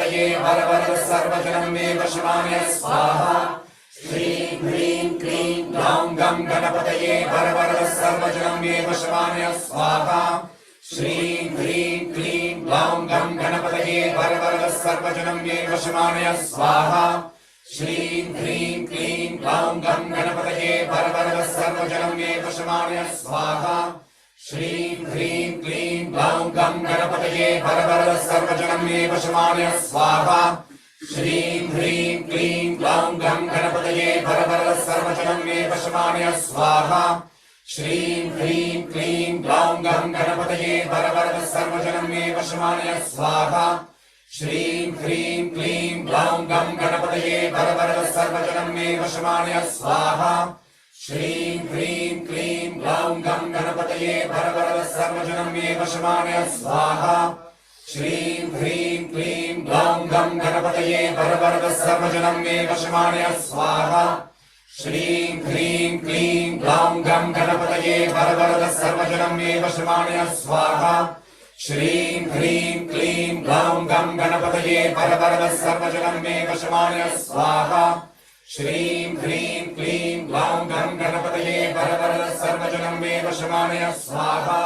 गणपतये वरवरद सर्वजनं मे वशमानय स्वाहा श्रीं ह्रीं क्लीं ग्लौं गं गणपतये वरवरद सर्वजनं मे वशमानय स्वाहा श्रीं ह्रीं क्लीं ग्लौं गं गणपतये वरवरद सर्वजनं मे वशमानय स्वाहा श्रीं ह्रीं क्लीं ग्लौं गं गणपतये वरवरद सर्वजनं मे वशमानय स्वाहा श्रीं ह्रीं क्लीं ग्लौं गं गणपतये वरवरद सर्वजनं मे वशमानय स्वाहा श्रीं ह्रीं क्लीं ग्लौं गं गणपतये वरवरद सर्वजनं मे वशमानय स्वाहा श्रीं ह्रीं क्लीं ग्लौं गं गणपतये वरवरद सर्वजनं मे वशमानय स्वाहा श्रीं ह्रीं क्लीं ग्लौं गं गणपतये वरवरद सर्वजनं मे वशमानय स्वाहा श्रीं ह्रीं क्लीं ग्लौं गं गणपतये वरवरद सर्वजनं मे वशमानय स्वाहा श्रीं ह्रीं क्लीं ग्लौं गं गणपतये वरवरद सर्वजनं मे वशमानय स्वाहा श्रीं ह्रीं क्लीं ग्लौं गं गणपतये वरवरद सर्वजनं मे वशमानय स्वाहा श्रीं ह्रीं क्लीं ग्लौं गं गणपतये वरवरद सर्वजनं मे वशमानय स्वाहा श्रीं ह्रीं क्लीं ग्लौं गं गणपतये वरवरद सर्वजनं मे वशमानय स्वाहा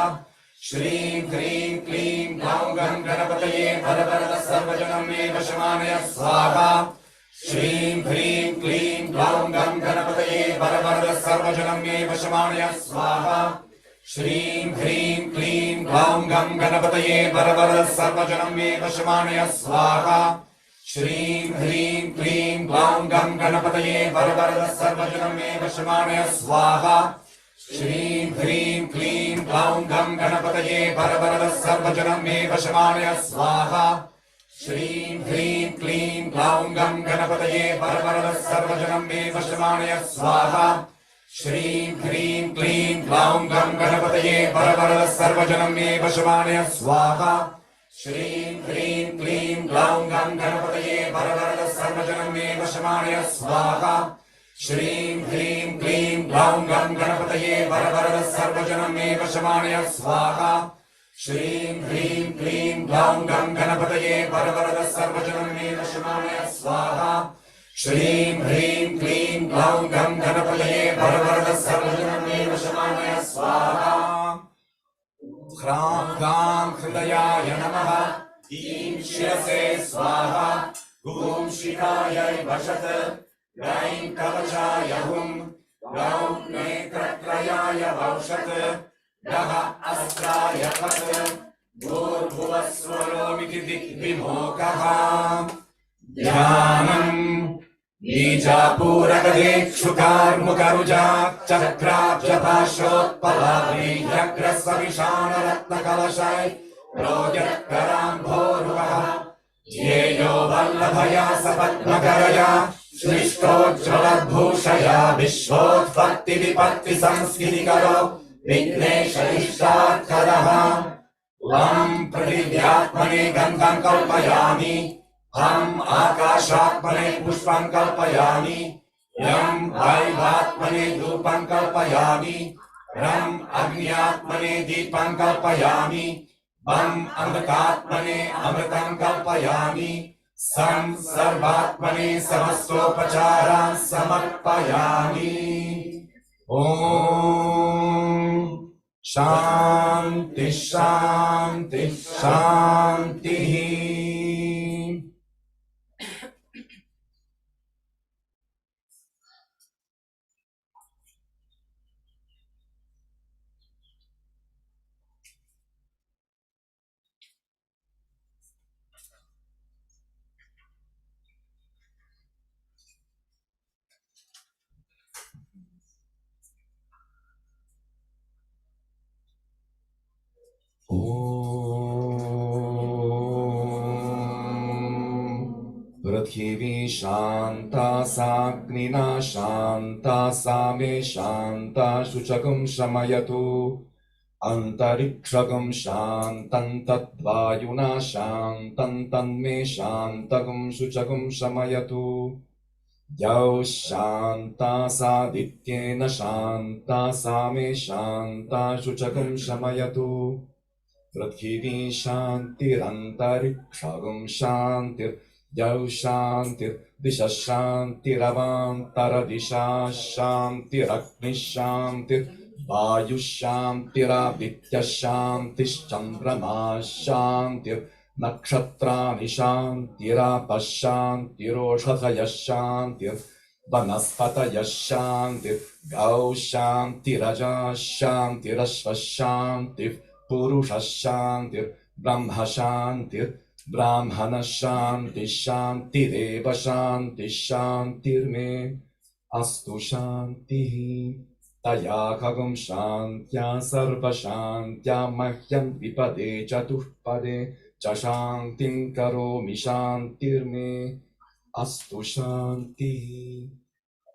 श्रीं ह्रीं क्लीं ग्लौं गं गणपतये वरवरद सर्वजनं मे वशमानय स्वाहा श्रीं ह्रीं क्लीं ग्लौं गं गणपतये वरवरद सर्वजनं मे वशमानय स्वाहा श्रीं ह्रीं क्लीं ग्लौं गं गणपतये वरवरद सर्वजनं मे वशमानय स्वाहा श्रीं ह्रीं क्लीं ग्लौं गं गणपतये वरवरद सर्वजनं मे वशमानय स्वाहा श्रीं ह्रीं क्लीं ग्लौं गं गणपतये वरवरद सर्वजनं मे वशमानय स्वाहा श्रीं ह्रीं क्लीं ग्लौं गं गणपतये वरवरद सर्वजनं मे वशमानय स्वाहा श्रीं ह्रीं क्लीं ग्लौं गं गणपतये वरवरद सर्वजनं मे वशमानय स्वाहा श्रीं ह्रीं क्लीं ग्लौं गं गणपतये वरवरद सर्वजनं मे वशमानय स्वाहा श्रीं ह्रीं क्लीं ग्लौं गं गणपतये वरवरद सर्वजनं मे वशमानय स्वाहा श्रीं ह्रीं क्लीं ग्लौं गं गणपतये वरवरद सर्वजनं मे वशमानय स्वाहा श्रीं ह्रीं क्लीं ग्लौं गं गणपतये वरवरद सर्वजनं मे वशमानय स्वाहा ह्रां गां हृदयाय नमः ईं शिरसे स्वाहा गूं शिखायै वषत् ग्लैं कवचाय हुं गौं नेत्रत्रयाय वौषत् गः अस्त्राय फट् भूर्भुवः स्वरोमिति दिग्विमोकः ध्यानम् बीजापूरगदेक्षुकार्मुकरुजाक्षत्राब्जपाशोत्पलाग्रस्वविशानरत्नकलशै प्रोजत्कराम्भोरुवः ध्येयो वल्लभया सपद्मकरया श्लिष्टोज्ज्वलद्भूषया विश्वोत्पत्तिविपत्तिसंस्कृतिकरो विघ्नेशनिष्ठार्थदः त्वं पृथिव्यात्मने गन्धं कल्पयामि हम आकाशात्मने पुष्पं कल्पयामि यं वायुवात्मने धूपं कल्पयामि रं अग्न्यात्मने दीपं कल्पयामि वं अमृतात्मने अमृतं कल्पयामि सं सर्वात्मने समस्तोपचारान् समर्पयामि ॐ शान्ति शान्ति शान्तिः पृथिवी शान्ता साग्निना शान्ता सा मे शान्ता शुचकं शमयतु अन्तरिक्षकं शान्तं तद्वायुना शान्तं तन्मे शान्तकं शुचकं शमयतु द्यौः शान्ता सादित्येन शान्ता सा मे शान्ता शुचकं शमयतु पृथिवी शान्तिरन्तरिक्षगं शान्तिर् Yau Shantir Disha Shantiravam Disha Shantirakni Shantir Vayu Shantiraditya Shantish Chandrama Shantir Nakshatrani Shantirapa Shantiroshadhaya Shantir Vanaspataya Shantir Gau Shantiraja Shantirashva Shantir Purusha Shantir Brahma Shantir Brahmana Shanti Shanti Deva Shanti Shantirme Astu Shanti Taya Kagam Shantya Sarva Shantya Mahyam Vipade Chaturpade Chashantim Karomi Shantirme Astu Shanti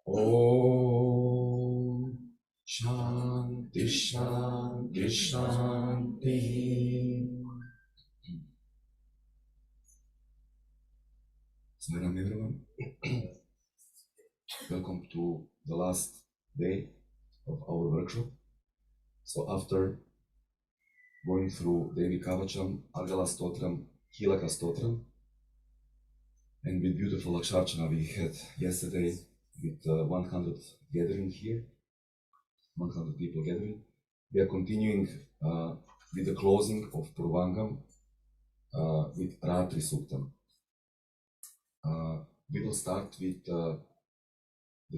Om Shanti Shanti Shanti. Sai Ram, everyone. Welcome to the last day of our workshop. So after going through Devi Kavacham, Argala Stotram, Hilaka Stotram, and with beautiful Laksharchana we had yesterday with 100 gathering here, 100 people gathering, we are continuing with the closing of Purvangam with Ratri Suktam. We will start with the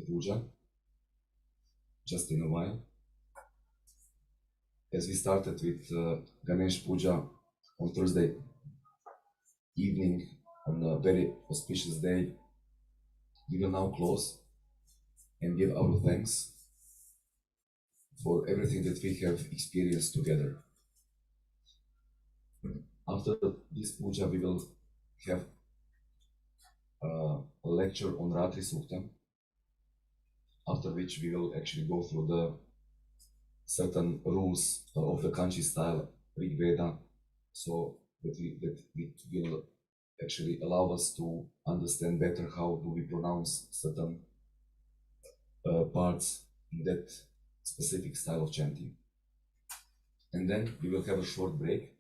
puja just in a while. As we started with Ganesh Puja on Thursday evening on a very auspicious day, we will now close and give our thanks for everything that we have experienced together. After this puja, we will have a lecture on Ratri Sukta, after which we will actually go through the certain rules of the Kanchi style Rig Veda, so that it will actually allow us to understand better how do we pronounce certain parts in that specific style of chanting. And then we will have a short break.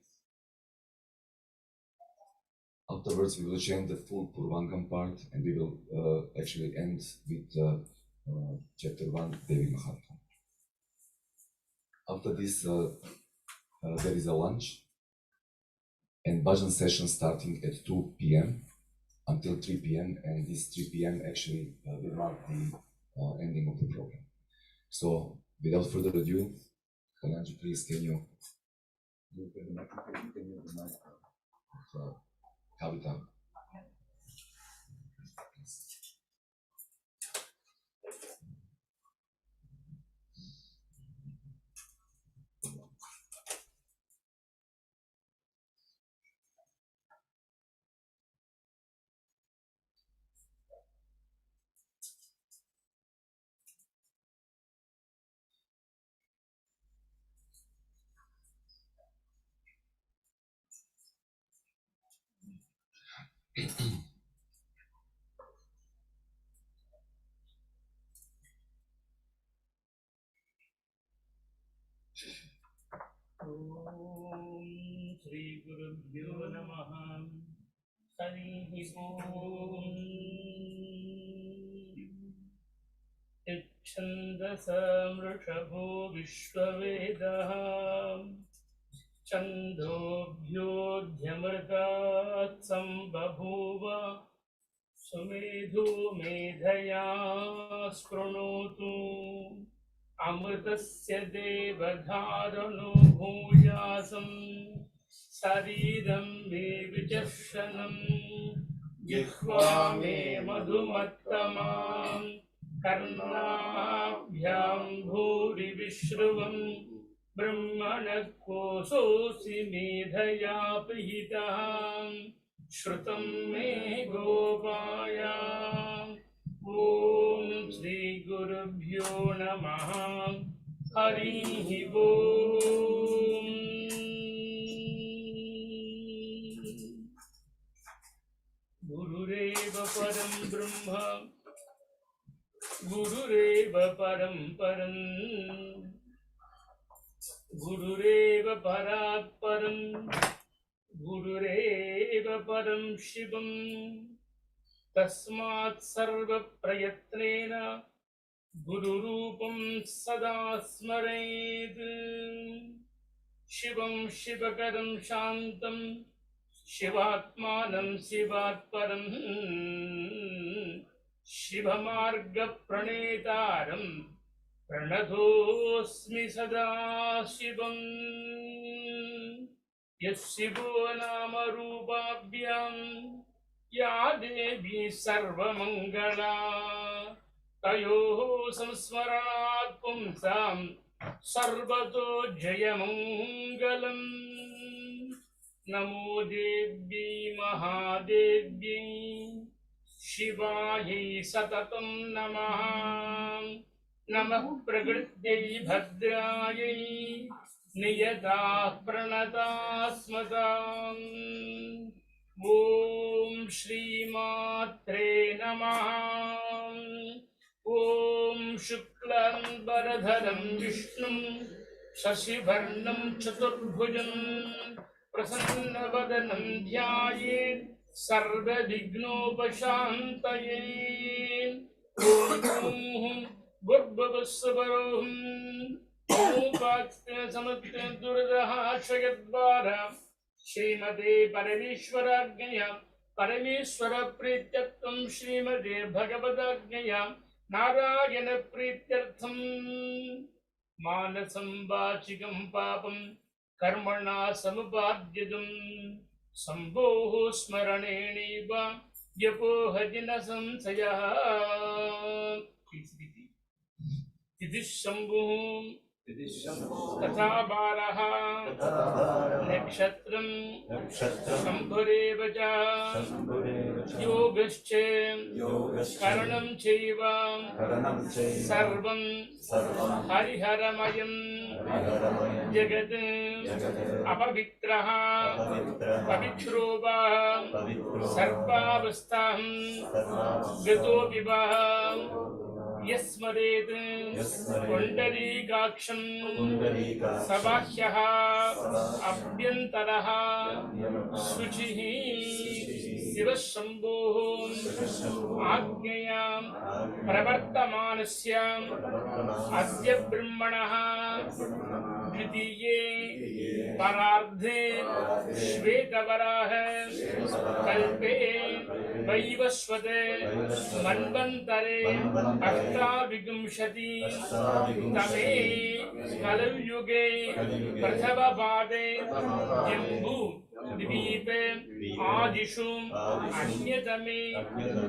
Afterwards, we will chant the full Purvangam part, and we will actually end with chapter 1, Devi Mahatma. After this, there is a lunch and bhajan session starting at 2 p.m. until 3 p.m. And this 3 p.m. actually will mark the ending of the program. So, without further ado, Kalanji, please, can you do the mic of Kavita? Om Shri Gurubhyo Namaha. Harihi Om. Ichchandasam Vrishabho Vishwavedah Chandobhyodhyamrtat Sambabhuva Sumedhu Medhaya Skrunotu Amritasya Devadharano Bhujasam Saridam Me Vichashanam Jihva Me Madhumattamam Karnabhyam Bhuri Vishruvam Brahmana Kososi Medhaya Prihitaham Shrutam Me Gopaya. Om Shri Gurubhyo Namaha. Harihi Om. Gurureva Param Brahma Gurureva Param Param Gurureva Parat Param Gurureva Param Shivam तस्मात् सर्वप्रयत्नेन गुरुरूपं सदा स्मरेत्। शिवं शिवकरं शान्तं शिवात्मानं शिवात्परं शिवमार्गप्रणेतारं प्रणतोऽस्मि सदा शिवम्। यशिवो नाम रूपाभ्यां या देवी सर्वमङ्गला तयोः संस्मरणात् पुंसां सर्वतो जयमङ्गलम्। नमो देव्यै महादेव्यै शिवायै सततं नमः। नमः प्रकृत्यै भद्रायै नियताः प्रणतास्मताम्। ॐ श्रीमात्रे नमः। ॐ शुक्लाम्बरधरं विष्णुं शशिवर्णं चतुर्भुजं प्रसन्नवदनं ध्यायेत् सर्वविघ्नोपशान्तये। ॐ भूर्भुवस्सुवरोऽहं समत्वदुर्दहाशयद्वारा श्रीमते परमेश्वराज्ञया परमेश्वर प्रीत्यर्थं श्रीमते भगवदाज्ञया नारायण प्रीत्यर्थं मानसं वाचिकं पापं कर्मणा समुपाद्यतं शम्भोः स्मरणेनैव व्यपोहति न संशयः। तिथिः शम्भुः तथा बालः नक्षत्रं शम्भुरेव च योगश्च करणं चैव सर्वं हरिहरमयं जगत् अपवित्रः पवित्रो वा सर्वावस्थां गतोऽपि वा यस्मरेत् पुण्डरीकाक्षं सबाह्यः अभ्यन्तरः शुचिः शिवः शम्भोः आज्ञया प्रवर्तमानस्य अद्य ब्रह्मणः द्वितीये परार्धे श्वेतवराह कल्पे वैवस्वते मन्वन्तरे अष्टाविंशति तमे कलयुगे प्रथमपादे जम्बू द्वीपे आदिषु अन्यतमे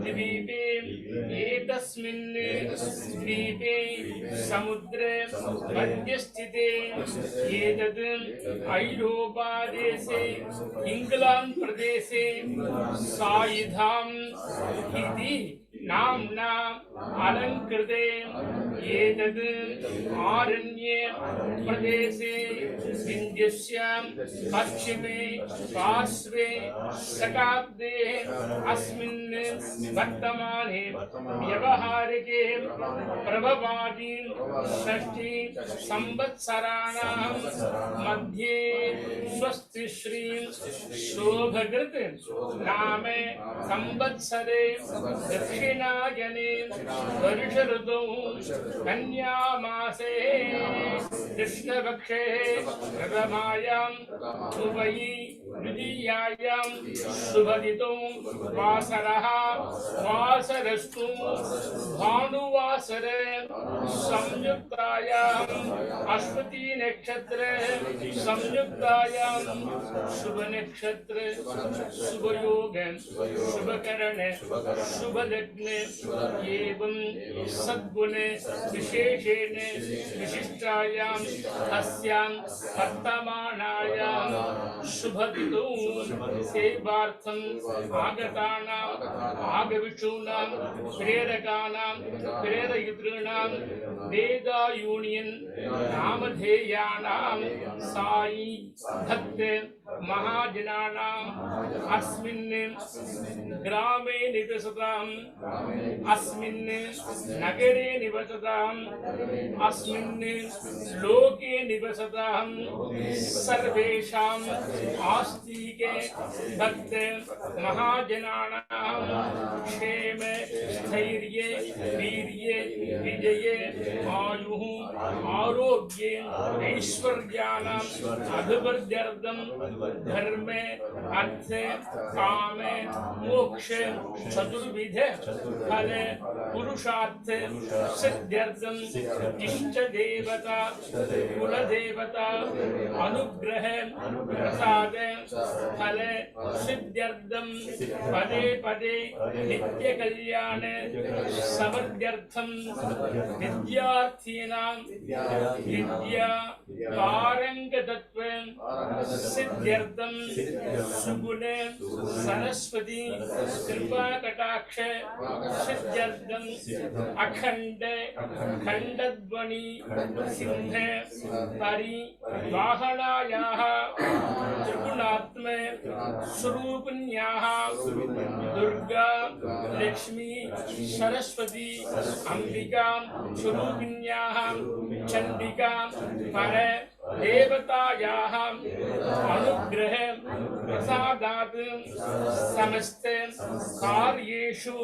द्वीपे एतस्मिन् द्वीपे समुद्रे मध्यस्थिते एतद् ऐरोपादेशे इंग्लैंड प्रदेशे साई धाम इति नाम्ना अलंकृते एतद् आरण्ये प्रदेशे विन्ध्यस्यां पश्चिमे पार्श्वे शताब्दे अस्मिन् वर्तमाने व्यवहारिके प्रभवादि षष्ठी संवत्सराणां मध्ये स्वस्ति श्री शोभकृत् नाम संवत्सरे दक्षिणायने वर्ष ऋतौ कन्या मासे कृष्णपक्षे प्रथमायां उभयी द्वितीयायां शुभदितौ वासरः वासरस्तु भानुवासरे संयुक्तायां अश्वती नक्षत्र संयुक्तायां शुभ नक्षत्र शुभयोग शुभकरण शुभलग्न एवं सद्गुण विशेषेण विशिष्टायां अस्यां वर्तमानायां शुभदितौ सेवार्थम् आगतानां आगविषूणां प्रेरकानां प्रेरयितॄणां वेदायूनियन् नामधेयानां साई भक्त महाजनानां अस्मिन् ग्रामे निवसताम् अस्मिन् नगरे निवसताम् अस्मिन् लोके निवसताम् सर्वेषाम् आस्तिके भक्त महाजनानां क्षेम स्थैर्ये वीर्ये विजये आयुः आरोग्ये ऐश्वर्याणाम् अभिवृद्ध्यर्थं धर्मे अर्थे कामे मोक्षे चतुर्विध फल पुरुषार्थ सिद्ध्यर्थं इष्ट देवता कुल देवता अनुग्रह प्रसाद फल सिद्ध्यर्थं पदे पदे नित्य कल्याण समृद्ध्यर्थं विद्यार्थीनां विद्या पारंगतत्व सिद्ध्यर्थं सुगुण सरस्वती कृपा कटाक्ष सिद्ध्यर्थं अखंड खंडध्वनि सिंह परि वाहनायाः त्रिगुणात्म स्वरूपिण्याः दुर्गा लक्ष्मी सरस्वती अंबिका स्वरूपिण्याः चंडिका पर देवतायाः अनुग्रह प्रसादात् समस्त कार्येषु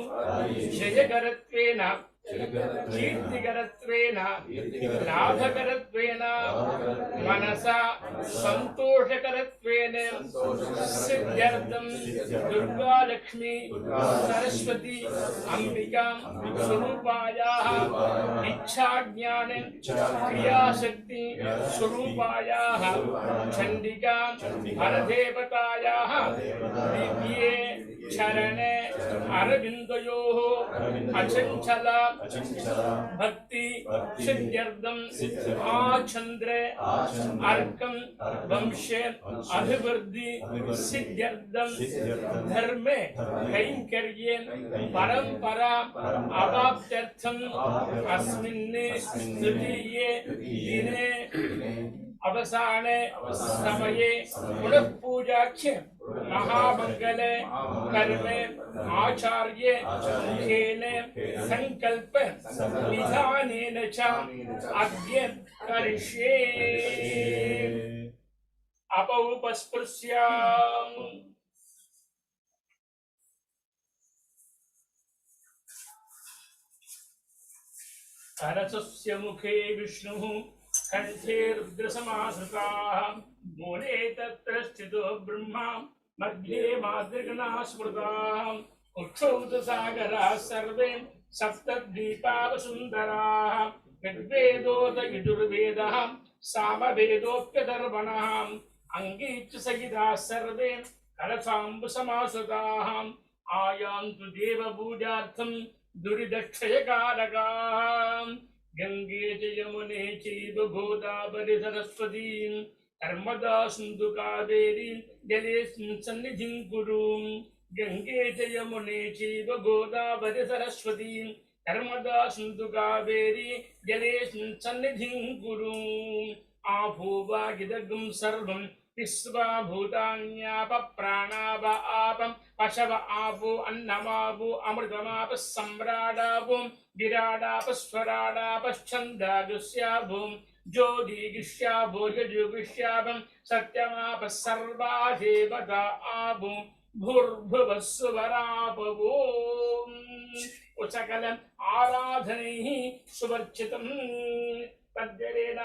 जयकरत्वेन कीर्तिकरत्वेन लाभकरत्वेन मनसा संतोषकरत्वेन सिद्ध्यर्थं दुर्गा लक्ष्मी सरस्वती अंबिका स्वरूपायाः इच्छाज्ञान क्रियाशक्ति स्वरूपायाः चंडिका परदेवतायाः दिव्ये चरणे अरविन्दयोः अचंचल भक्ति सिद्ध्यर्थं आचंद्र अर्कं वंश अभिवृद्धि सिद्ध्यर्थं धर्म कैंकर्ये परंपरा अवाप्त्यर्थं अस्मिन् तृतीये दिने अवसाने समये पुनः पूजाख्य महामंगल कर्म आचार्य मुखेन संकल्प निधानेन च अद्य करिष्ये अपौपस्पृश्याम् सरसस्य मुखे विष्णुः कंठे रुद्रसमाश्रिताः मूले तत्र स्थितो ब्रह्मा मध्ये मातृगणाः स्मृताः उक्षौ च सागराः सर्वे सप्तद्वीपावसुन्दराः ऋग्वेदोऽथ यजुर्वेदः सामवेदोऽप्यथर्वणः अङ्गे च सहिताः सर्वे कलशाम्बुसमाश्रिताः आयान्तु देवपूजार्थं दुरिदक्षयकारकाः गंगे च यमुने चैव गोदावरी सरस्वती नर्मदा सिन्धु कावेरी जलेऽस्मिन् सन्निधिं कुरु गंगे च यमुने चैव गोदावरी सरस्वती नर्मदा सिन्धु कावेरी जलेऽस्मिन् सन्निधिं कुरु आभूवागिदगं सर्वं विश्वा भूतान्याप प्राणाव आपं पशव आपो अन्नमापो अमृतमाप सम्राडापो विराडाप स्वराडापश्छन्दागस्यापो ज्योतिगिष्यापो यजुगिष्यापं सत्यमाप सर्वा देवता आपो भूर्भुवस्सुवरापवो सकलम् आराधनैः सुवर्चितम् तद्जलेन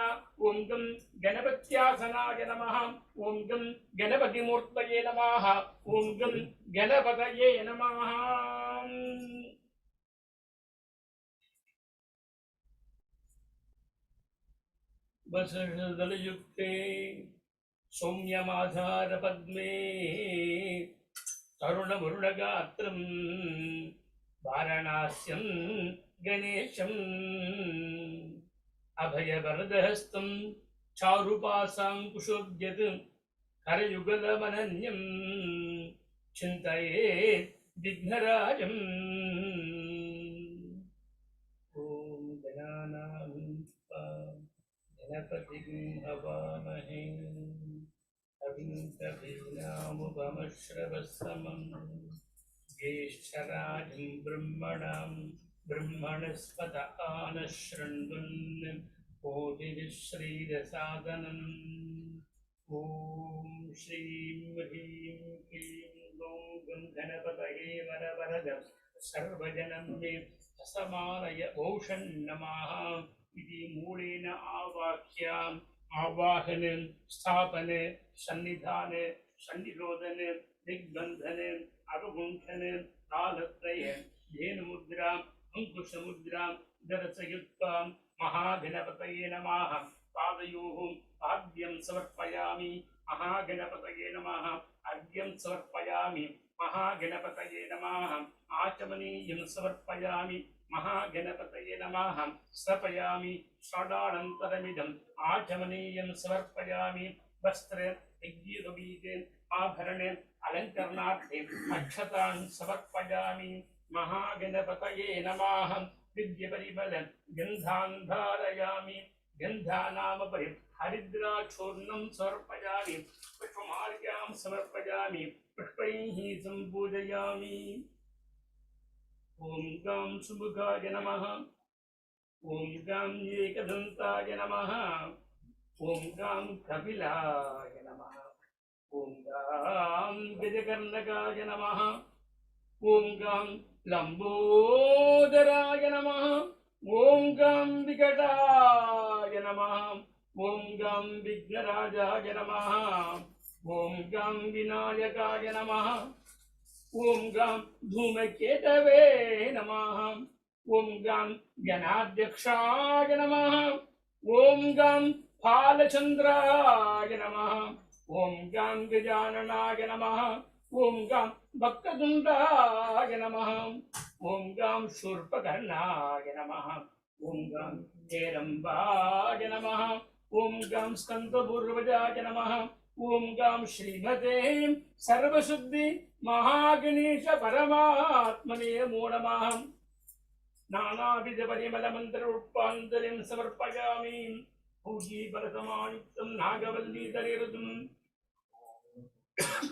ओं गं गणपत्यासनाय नमः ओं गं गणपतिमूर्तये नमः ओं गं गणपतये नमः वसदलयुक्ते सौम्यमाधार पद्मे तरुणमुरुणगात्रं वाराणास्यं गणेशम् अभयवरदहस्तं चारुपाशाङ्कुशोद्यत् करयुगलमनन्यं चिन्तयेत् विघ्नराजम् ॐ गणानां गणपतिं हवामहे कविं कवीनामुपमश्रवस्तमं उपमश्रवसमं ज्येष्ठराजं ब्रह्मणस्पत आनशृण्वन् कोटिविश्रीरसादनम् ॐ श्रीं ह्रीं क्लीं गौं गणपतये वरवरद सर्वजनं मे असमानय भूषन् नमः इति मूलेन आवाह्याम् आवाहने स्थापने सन्निधाने सन्निरोधने दिग्बन्धने अवगुण्ठने कालत्रये धेनुमुद्राम् अंकुशमुद्राम् दरसयुक्तां महागणपतये नमः पादयोः पाद्यं समर्पयामि महागणपतये नमः अर्घ्यं समर्पयामि महागणपतये नमः आचमनीयं समर्पयामि महागणपतये नमः स्थापयामि षडानन्तरमिदम् आचमनीयं समर्पयामि वस्त्रे यज्ञोपवीते आभरणे अलङ्करणार्थे अक्षतान् समर्पयामि महागणपतये नमः दिव्यपरिमल गन्धान् धारयामि गन्धानामुपरि हरिद्राचूर्णं समर्पयामि पुष्पमाल्यां समर्पयामि पुष्पैः सम्पूजयामि ॐ गां सुमुखाय नमः ॐ गां एकदन्ताय नमः ॐ गां कपिलाय नमः ॐ गां गजकर्णकाय नमः ॐ गां लम्बोदराय नमः ॐ गां विकटाय नमः ॐ गां विघ्नराजाय नमः ॐ गां विनायकाय नमः ॐ गां धूमकेतवे नमः ॐ गां गणाध्यक्षाय नमः ॐ गां फालचन्द्राय नमः ॐ गां गजाननाय नमः ॐ गां भक्तदुण्डाय नमः ॐ गां शूर्पकर्णाय नमः ॐ गां हेरम्बाय नमः ॐ गां स्कन्दपूर्वजाय नमः ॐ गां श्रीमते सर्वशुद्धि महागणेश परमात्मने नमो नमः नानाविध परिमल मंत्र रूपांतरिं समर्पयामि पूजीफलसमायुक्तं नागवल्लीतलेरुदं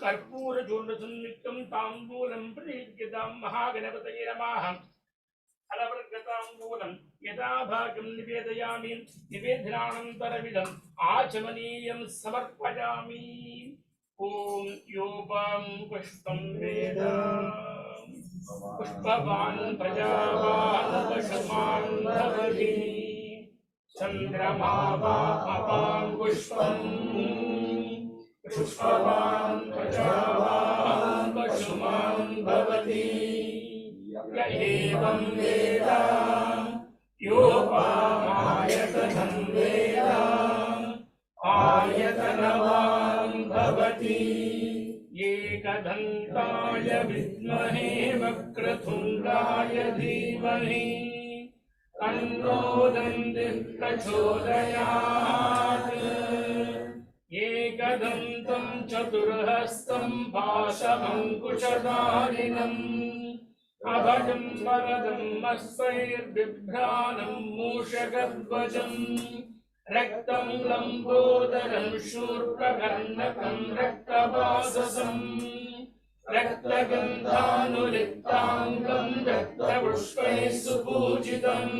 कर्पूरचूर्णसंयुक्तं ताम्बूलं प्रीत्यतां महागणपतये नमः फलवर्गताम्बूलं यथाभागं निवेदयामि निवेदनानन्तरमिदम् आचमनीयं समर्पयामि ॐ योपां पुष्पं वेद पुष्पवान् प्रजावान् पशुमान् भवति चन्द्रमा वा अपां पुष्पम् पुष्पवान् प्रजावान् पशुमान् भवति य एवं वेद योपामायतनं वेद आयतनवान् भवति एकदन्ताय विद्महे वक्रतुण्डाय धीमहि तन्नो दन्तिः प्रचोदयात् एकदन्तं चतुर्हस्तं पाशमङ्कुशधारिणम् अभजं वरदं मत्सैर्बिभ्राणं मूषकध्वजम् रक्तं लम्बोदरं शूर्पकर्णकं रक्तवाससं रक्तगन्धानुलिप्ताङ्गं रक्तपुष्पैः सुपूजितम्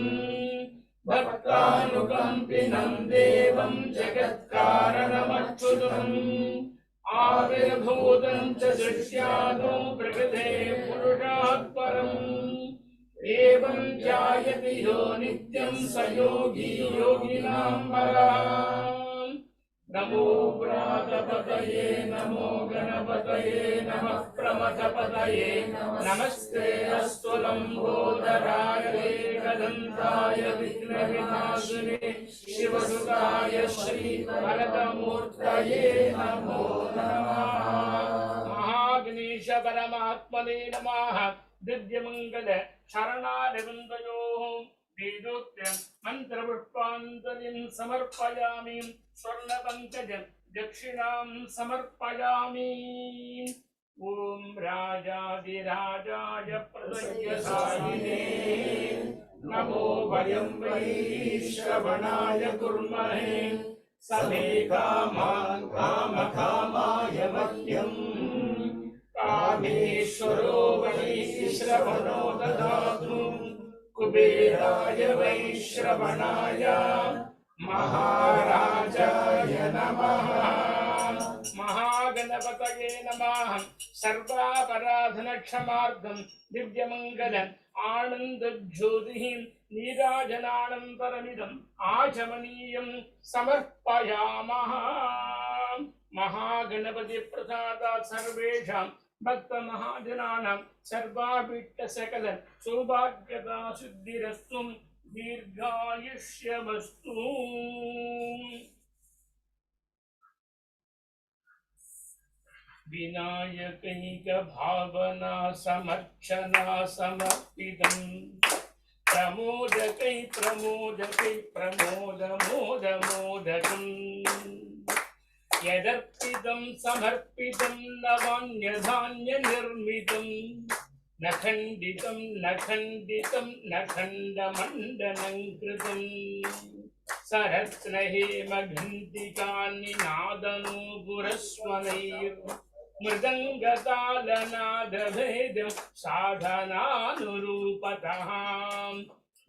भक्तानुकम्पिनं देवं जगत्कारणमच्युतम् आविर्भूतं च दृश्यादौ प्रकृते पुरुषात् परम् एवं ध्यायति यो नित्यं स योगी योगिनां वरान् नमो व्रातपतये नमो गणपतये नमः प्रमथपतये नमस्ते अस्तु लम्बोदराय एकदन्ताय विघ्नविनाशिने शिवसुताय श्रीवरदमूर्तये नमो नमः महागणेश परमात्मने नमः दिव्यमङ्गल शरणारविन्दयोः वेदोक्तं मन्त्रपुष्पाञ्जलिं समर्पयामि स्वर्णपङ्कज दक्षिणां समर्पयामि ॐ राजाधिराजाय प्रसय्यसायिने नमो वयं वै श्रवणाय कुर्महे समे कामान् कामकामाय मह्यम् वैश्रवणाय महाराजाय नमः। महागणपतये नमः। सर्वापराधनक्षमार्गं दिव्यमङ्गलम् आनन्दज्योतिः नीराजनानन्तरमिदम् आचमनीयं समर्पयामः। महागणपति प्रसादात् सर्वेषां भक्तमहाजनानां सर्वाभीष्टसकल सौभाग्यता सिद्धिरस्तु दीर्घायुष्यमस्तु। विनायकैक भावना समर्चना समर्पितम् प्रमोदकै प्रमोदकै प्रमोद मोद मोदकम् यदर्पितं समर्पितं नवान्यधान्य निर्मितं न खण्डितं न खण्डितं न खण्डमण्डनं कृतं सरत्नहेमघण्टिकानिनादनूपुरस्वनैः मृदङ्गतालनादभेदं साधनानुरूपतः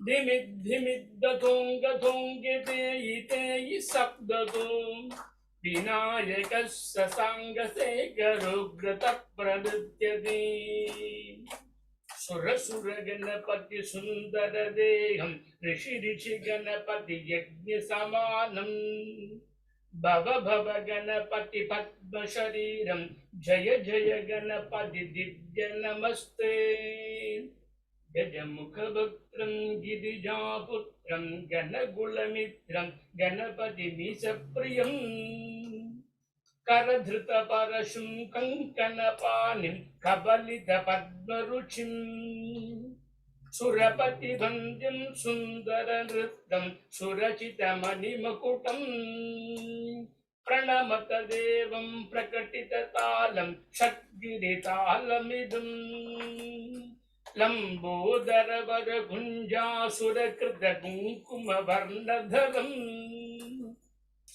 धिमिद्धिमिद्दतोङ्गतोङ्गितेयितेयि शब्दतों विनायकः ससाङ्गशेखरोग्रतप्रदृत्यते सुरसुर गणपति सुन्दर देहं ऋषि ऋषि गणपति यज्ञ समानं भव भव गणपति पद्म शरीरं जय जय गणपति दिव्य नमस्ते गजमुखवक्त्रं गिरिजापुत्रं गणगुलमित्रं गणपतिमीशप्रियम् करधृतपरशुं कङ्कणपाणिं कबलितपद्मरुचिं सुरपतिवन्द्यं सुन्दरनृत्यं सुरचितमणिमकुटं प्रणमत देवं प्रकटिततालं षड्गिरितालमिदम् लम्बोदरवरकुञ्जासुरकृतकुङ्कुमवर्णधरम्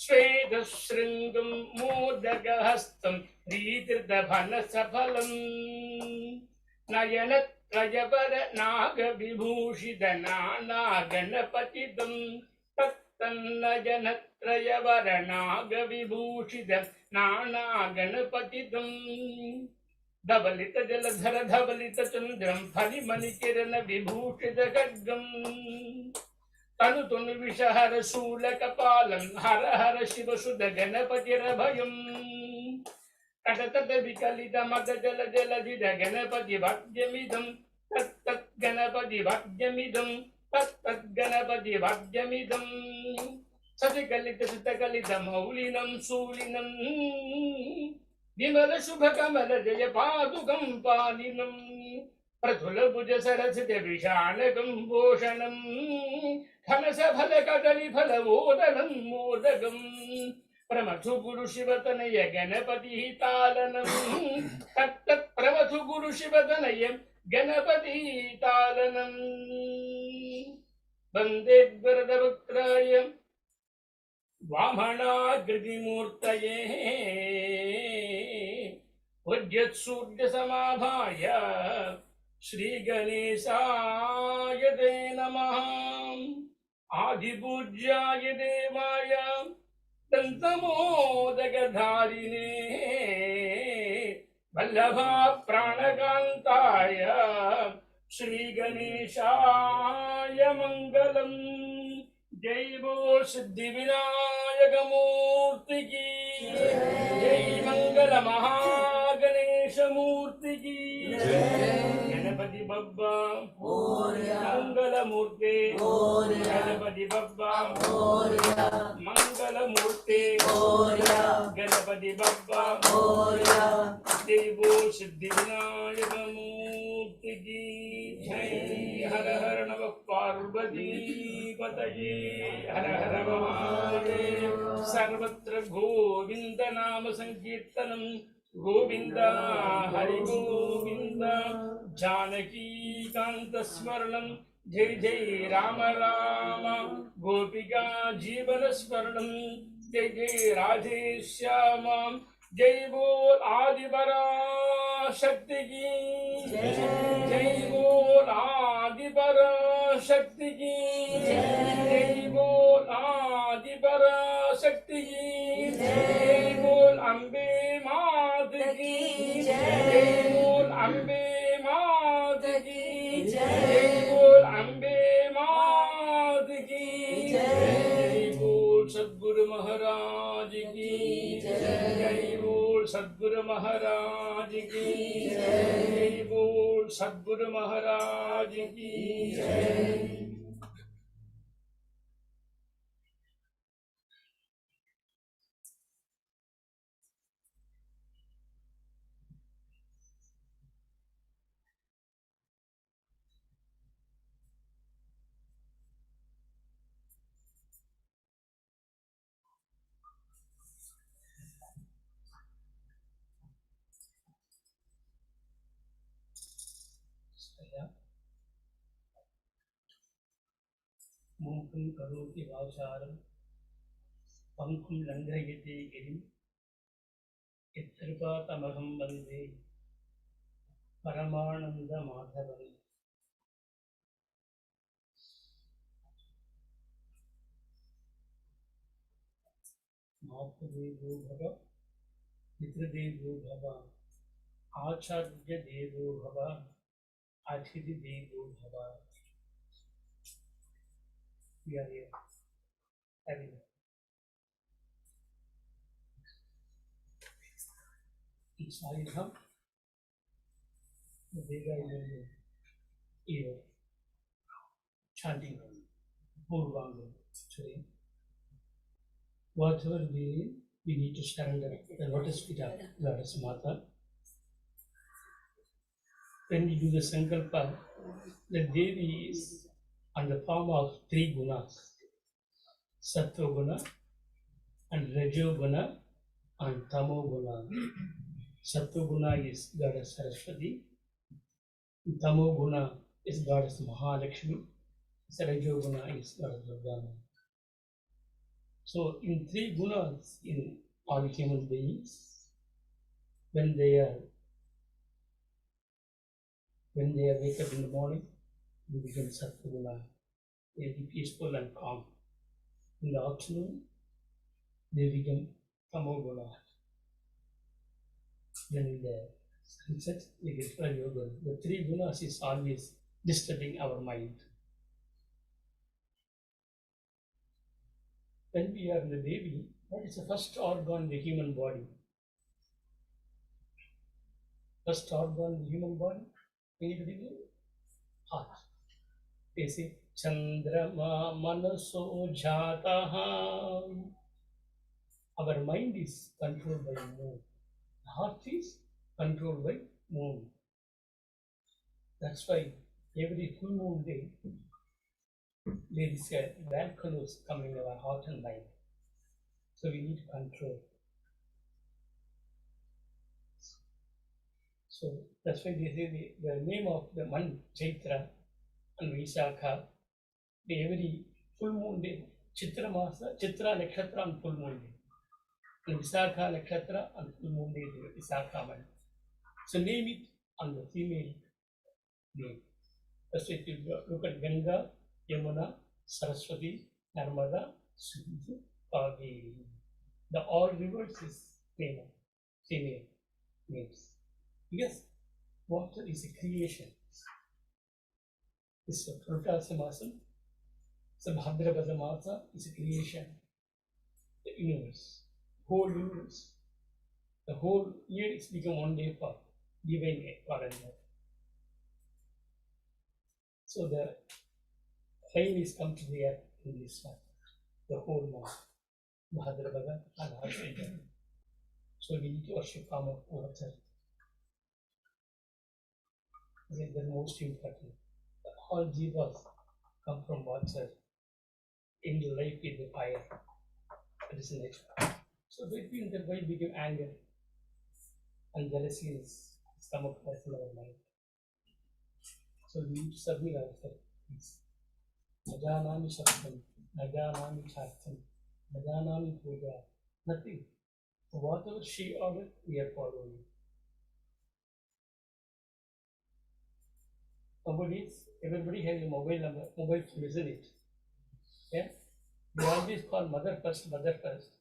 श्वेतशृङ्गं मोदकहस्तं दीर्घधनसफलं नयनत्रयवर नागविभूषितनानागणपतितं तत्तन्नयनत्रयवर नागविभूषित नानागणपतितं धवलित जलधर धवलित चन्द्रं फलिमणिकिरण विभूषित खड्गम् तनु तनु विषहर शूलकपालं हर हर शिव सुध गणपतिरभयम् कटतट विकलित मद जल जलधिर गणपति भाग्यमिदं तत्तत् गणपति भाग्यमिदं तत्तत् गणपति भाग्यमिदं सतिकलित सुतकलित मौलिनं शूलिनं विमल शुभ कमल जय पादुकं पालिनं प्रथुल भुज सरसिज विषाणकं भूषणं खनस फल कदली फल मोदनं मोदकं प्रमथु गुरु शिवतनय गणपति तालनं तत्तत् प्रमथु गुरु शिवतनय गणपति तालनं वन्दे वरदवक्त्राय वामनाकृतिमूर्तये उद्यत्सूर्यसमाभाय श्री गणेशाय ते नमः। आदिपूज्याय देवाय दन्तमोदकधारिणे वल्लभा प्राणकान्ताय श्री गणेशाय मंगलम्। जय बोल सिद्धि विनायक मूर्ति की जय, मंगल महागणेश मूर्ति की जय। गणपति बप्पा मंगल मूर्ति, गणपति बप्पा मंगल मूर्ति, गणपति बप्पा जय बोल सिद्धि विनायक मूर्ति की जय। हर हर नमः पार्वती पतये हर हर महादेव। सर्वत्र गोविंद नाम संकीर्तनम गोविंद हरि गोविंद। जानकी कांत स्मरणम जय जय राम राम। गोपिका जीवन स्मरणम जय जय राधे श्याम। जय बोल आदिपराशक्ति की जय बोल आदि आदि पराशक्ति की जय बोल आदि पराशक्ति की जय बोल अम्बे मात की जय बोल अम्बे मात की जय बोल अम्बे मात की जय बोल सद्गुरु महाराज की जय बोल सद्गुरु महाराज की जय बोल सद्गुरु महाराज की जय। मूकं करोति वाचालं पंकुं लङ्घयते गिरिं यत्कृपातमहं वन्दे परमानन्दमाधवम्। मातृदेवो भव पितृदेवो भव आचार्यदेवो भव अतिथिदेवो भव। We are here having Sai Dham, the Vedam Retreat chanting Purvanga today. Whatever we need to surrender the lotus feet of Goddess Mata. When we do the Sankalpa, the Devi is on the form of three gunas, Sattva guna and Rajo guna and Tamo guna. Sattva guna is Goddess Saraswati, Tamo guna is Goddess Mahalakshmi, Rajo guna is Goddess Durga. So in three gunas in all human beings, when they wake up in the morning, they become Sattva guna. They be peaceful and calm. In the afternoon, they become Tamo guna. Then in the sunset, they get Rajo guna. The three gunas is always disturbing our mind. When we are in the baby, what is the first organ in the human body? First organ in the human body? Anybody know? Heart. They say, Chandrama Manaso Jataha. Our mind is controlled by moon. The heart is controlled by moon. That's why every full moon day, there is a volcanoes coming in our heart and mind. So we need to control. So that's why they say the name of the month, Chaitra and Vaisakha, every full moon day, Chitra Masa, Chitra Nakshatra and full moon day. And Visakha Nakshatra and full moon day, Visakha month. So name it on the female name. That's why if you look at Ganga, Yamuna, Saraswati, Narmada, Sindhu, Kaveri. The all rivers is name of female names. Because water is a creation. It's a Purvasa Masam, it's a Bhadrapada Masa, is a creation. The universe, whole universe. The whole year is become one day for divine calendar. So the rain is come to the earth in this month, the whole month, Bhadrapada and Ashwina. So we need to worship form of water. This is the most important. All jivas come from water. In the life is the fire. That is the next part. So between the way became anger and jealousy is come across in our mind. So we need to submit ourselves. Najanami Shaktam, Najanami Chastam, Najanami Puja. Nothing. So whatever she ordered, we are following. Everybody has a mobile number, mobile phone, isn't it? Yeah? They always call mother first, mother first.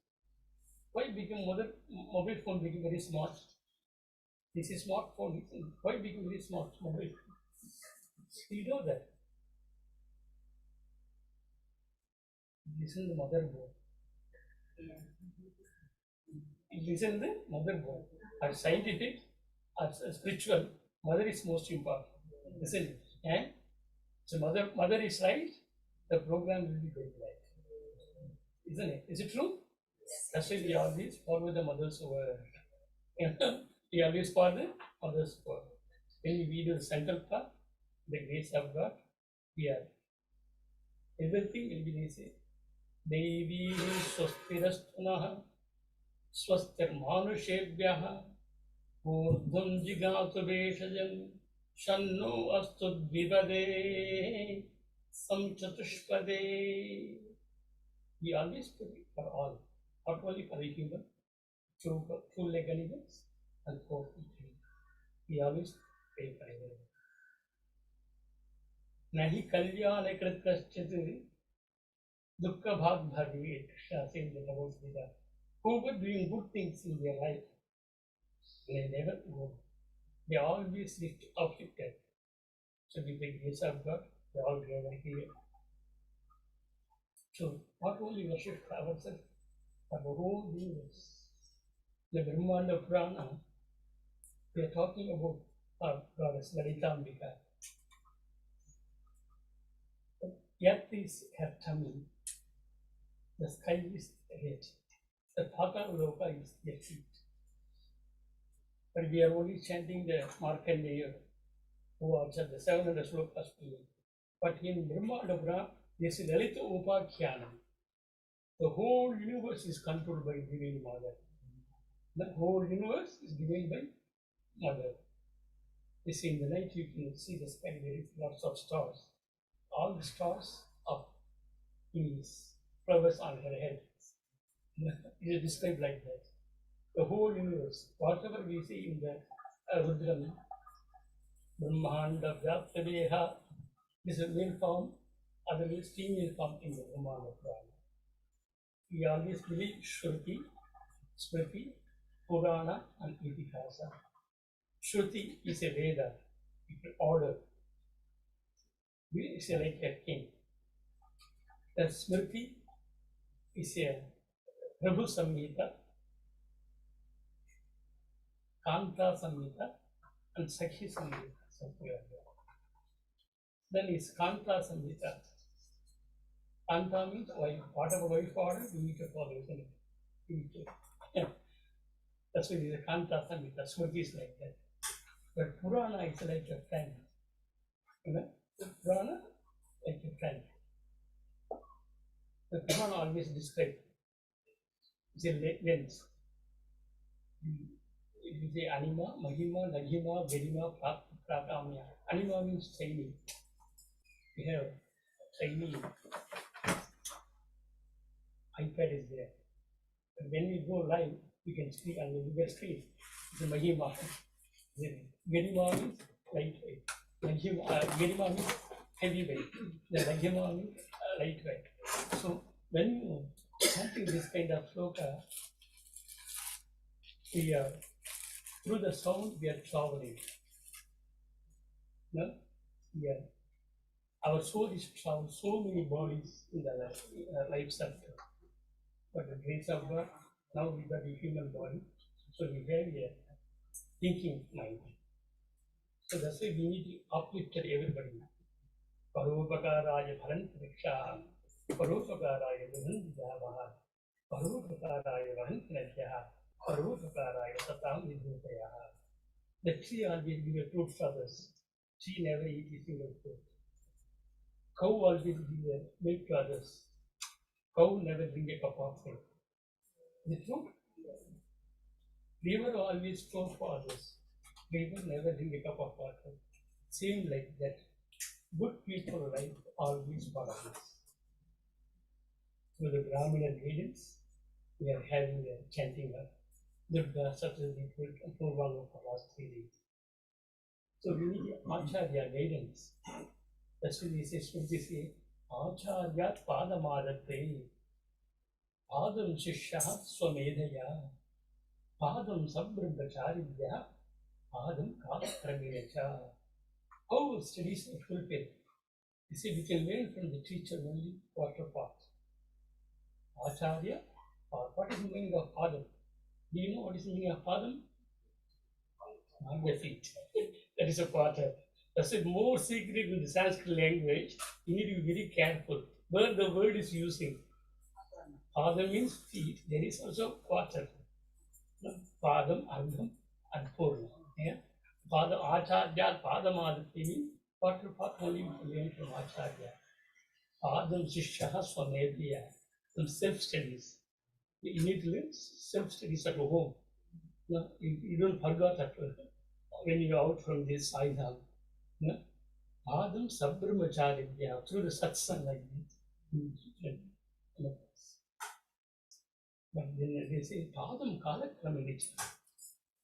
Why become mobile phone became very smart? This is smartphone. Why become very smart? Mobile phone. You know that. Listen to the motherboard. Listen to the motherboard. As scientific, as spiritual, mother is most important. Isn't it? And so mother is right, the program will be very right. Isn't it? Is it true? That's why we always follow the mother's word. We always follow the mother's word. When we do the Sankalpa, the grace of God, we are. Everything will be easy. Devi swastirastunaha swastirmanushevyah urdhvam jigatu veshajam shanno astu dvipade samchatushpade. We always put it for all, not only for the human, two-leg animals and 4 feet. We always pray for everyone. Nahi kalyana krit kaschit dukkha bhag bhagi, Krishna says in the Bhagavad Gita. Who were doing good things in their life, they never go. They always lift uplifted. So with the grace of God, they all gather here. So not only worship ourselves, but the whole universe. The Brahmanda Purana, we are talking about our goddess Lalitambika. Earth is her tummy, the sky is the head, the Patala Loka is their feet. But we are only chanting the Markandeya, who are the 700 slokas. But in Brahmanda Purana, this is Lalita Upakhyana. The whole universe is controlled by Divine Mother. The whole universe is given by Mother. You see, in the night you can see the sky, there is lots of stars. All the stars are peas, flowers on her head. It is described like that. The whole universe, whatever we see in the Rudram, Brahmanda, Vyaptadeha, this is male form, other is female form in the Brahmanda Purana. We always believe Shruti, Smriti, Purana, and Itihasa. Shruti is a Veda, it's an order. It's like a king. The Smriti is a Prabhu Samhita, Kanta Samhita, and Sakhi Samhita. Then is Kanta Samhita. Kanta means wife. Whatever wife order, you need to follow, isn't it? You need to. Yeah. That's why it is a Kanta Samhita. Smriti is like that. But Purana is like a friend. You know? The Purana, like a friend. The Purana always describes the lens. It is the anima, mahima, laghima, vedima, prakamya. Anima means shiny. We have shiny iPad is there. But when we go live, we can see on the bigger screen. It's a mahima. Vedima means lightweight. Vedima means heavyweight. The laghima means lightweight. So when you chanting this kind of sloka, we are through the sound we are traveling. No? Yeah. Our soul is traveling so many bodies in the life cycle. But the grace of God, now we got a human body, so we have a thinking mind. So that's why we need to uplift everybody. Paropakaraya bharantriksha, paropakaraya vidhandhyavaha, paropakaraya vahantrajyaha, paropakaraya satam vidhutayaha. The tree always give a fruit for others. Tree never eats a single fruit. Cow always give a milk to others. Cow never drink a cup of milk. Is it true? River always flow for others. River never drink a cup of water. Same like that. Good people life always for others. Through the Brahmana guidance, we are having a chanting of Durga Saptati Purvanga for last 3 days. So we need Acharya guidance. That's why they say, Acharya Padamadatte, Padam Shishyaha Swamedhaya, Padam Sabrahmacharya, Padam Kalakramecha. How studies are fulfilled? You see, we can learn from the teacher only quarter part. Acharya, what is the meaning of Padam? Do you know what is the meaning of Padam? On the feet. That is a quarter. That's a more secret in the Sanskrit language. You need to be very careful where the word is using. Padam means feet. There is also quarter. Padam, Ardham, and Purna. Yeah? Padam, Acharya, Padam, Adati means quarter part only we learn from Acharya. Padam, Shishyaha, Swamedhya. Some self-studies. You need to learn self-studies at home. No, you don't forget that when you're out from this Sai Dham. No? Padam Sabrahmacharya, through the satsang like this. But then they say, Padam Kalakramecha.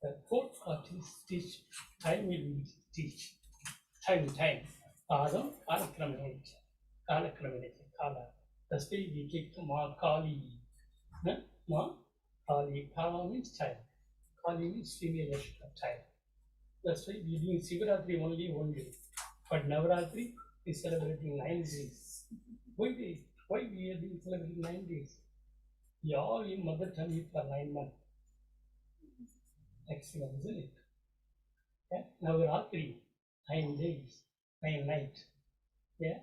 The fourth part is teach, time will teach. Time. Padam Kalakramecha. Kala. That's why we take Ma Kali. Ma Kali. Kala means time. Kali means female version of time. That's why we doing Sivaratri only one day. But Navaratri is celebrating 9 days. Why we are doing celebrating 9 days? We are all in mother tummy for 9 months. Excellent, isn't it? Yeah? Navaratri, 9 days, 9 nights. Yeah?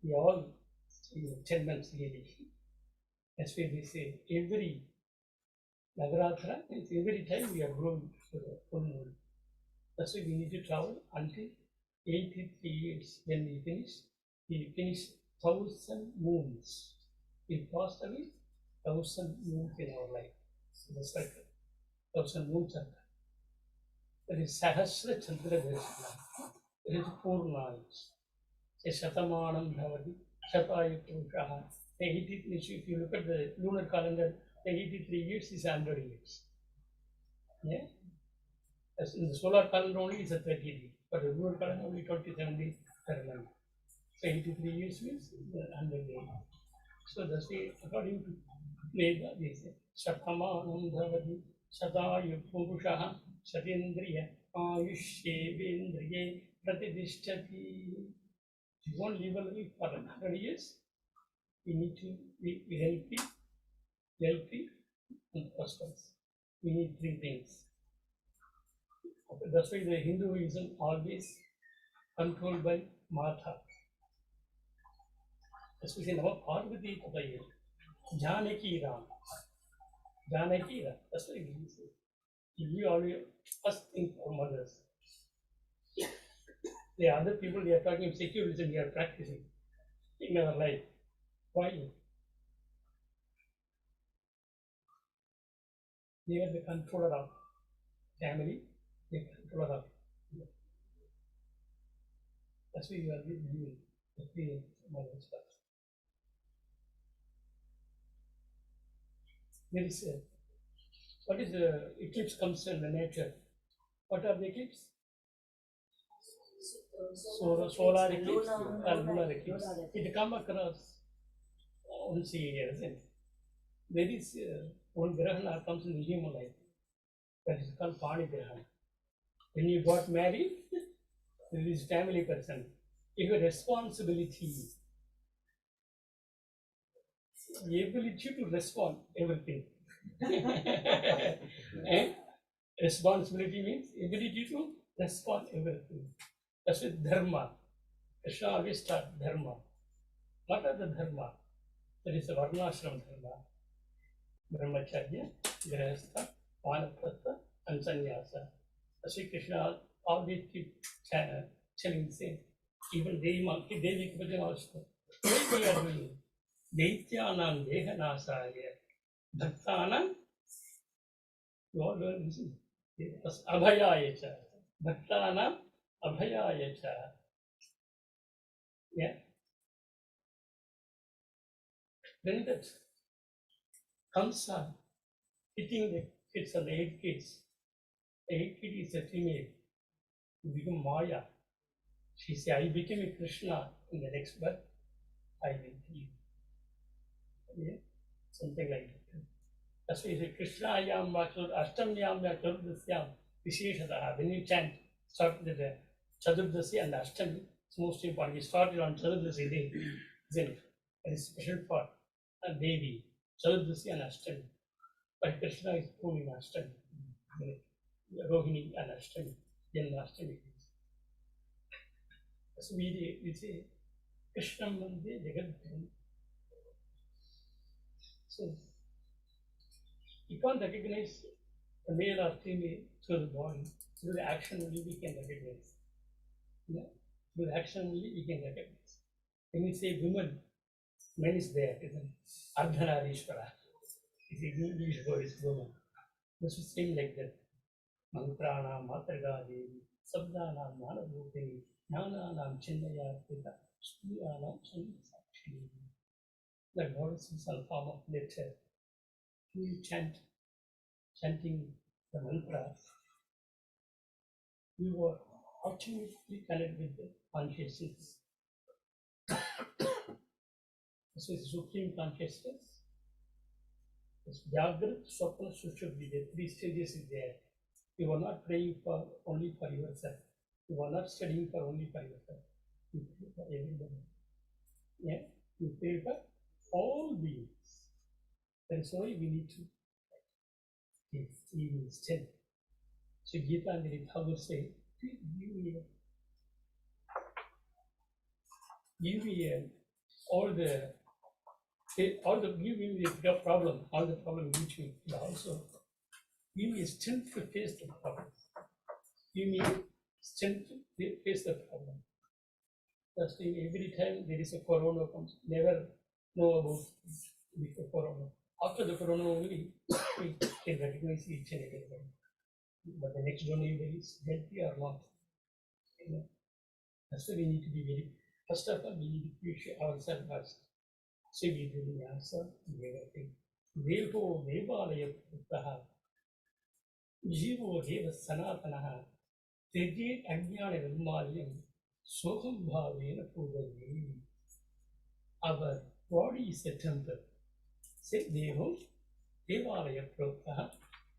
We are all 10 months really. That's why they say every Navaratra means every time we are growing for the full moon. That's why we need to travel until 83 years. When we finish 1,000 moons. We passed away 1,000 moons in our life. So the cycle. 1,000 moons are there. There is Sahasra Chandra Sodha. There is Purna. Shatamanam Bhavati, Shatayu Purushaha. If you look at the lunar calendar, the 83 years is 100 years. Yeah? As in the solar calendar only is a 30 days, but the lunar calendar only 27 days per month. So 83 years means 100 days. So that's why according to Veda, they say Shatamanam Bhavati, Shatayu Purushaha, Shatindriya, Ayushyevendriye, Pratidishtati. If you won't live a life for 100 years, we need to be healthy, and prosperous. We need 3 things. That's why the Hinduism always controlled by Mata. Especially Nama Parvati Pataya, Janaki Ram. That's why we say. We always first think for mothers. The other people they are talking secularism, they are practicing in our life. Why? They are the controller of family, the controller of. That's why you are doing the 3 mothers first. There is what is the eclipse comes in the nature? What are the eclipse? Solar eclipse and lunar eclipse. It comes across once a year, isn't it? There is one grahana comes in the human life. That is called Pani Grahana. When you got married, there is family person. You have a responsibility. Ability to respond everything. And responsibility means ability to respond everything. That's with dharma. Krishna always start dharma. What are the dharma? There is a varnashram dharma. Brahmacharya, Grahastha, Vanaprastha, and Sannyasa. Sri Krishna always keep telling the same. Even Devi Bhajan also. What we are doing? Daityanam Dehanasaya. Bhaktanam, you all learn this. Abhayayacha. Bhaktanam Abhayayacha. Yeah. Then that Kamsa hitting the kids on the 8 kids. The 8 kid is a female. you become Maya. She said, I became a Krishna in the next birth, I will be. Yeah? Something like that. That's why he said, Krishna yam vakur ashtam yam vakur visheshata. When you chant, start with the Chaturdasi and Ashtami, it's most important. We started on Chaturdasi day, isn't it? And it's special for a Devi, Chaturdasi and Ashtami. But Krishna is proving Ashtami, Rohini and Ashtami, Janmashtami. So we say, Krishna Mande Jagat. So you can't recognize the male or female through the body. Through the action only we can recognize. Yeah? Through the action only we can recognize. When you say woman, men is there, isn't it? Ardhanarishvara. It's an English word, is woman. This is same like that. Mantranam, Matargadi, Sabdanam, Manabhutini, Jnananam, Chinnaya, Pita, Shriyanam, Chandasakshi. The goddess is a form of nature. You chanting the mantra, you were automatically connected with the consciousness. So it's supreme consciousness. It's Jagrat, Swapna, Sushupti. The three stages is there. You are not praying for only for yourself. You are not studying for only for yourself. You pray for everybody. Yeah? You pray for all beings. That's why we need to give even still. So Gita and the Thakur say, give me all the problem, all the problem which we also give me strength to face the problem. Give me strength to face the problem. That's why every time there is a corona comes, never know about the corona. After the corona only, we can recognize each and everyone. But the next one is healthy or not. You know, that's why we need to be very, first of all, we need to appreciate ourselves first. So we do the answer to everything. Devo Devalaya Puttaha, Jivo Deva Sanatanaha, Tejit Ajnana Vilmalyam, Soham Bhavena Pudari. Our body is a temple. Say Devo Devalaya Puttaha,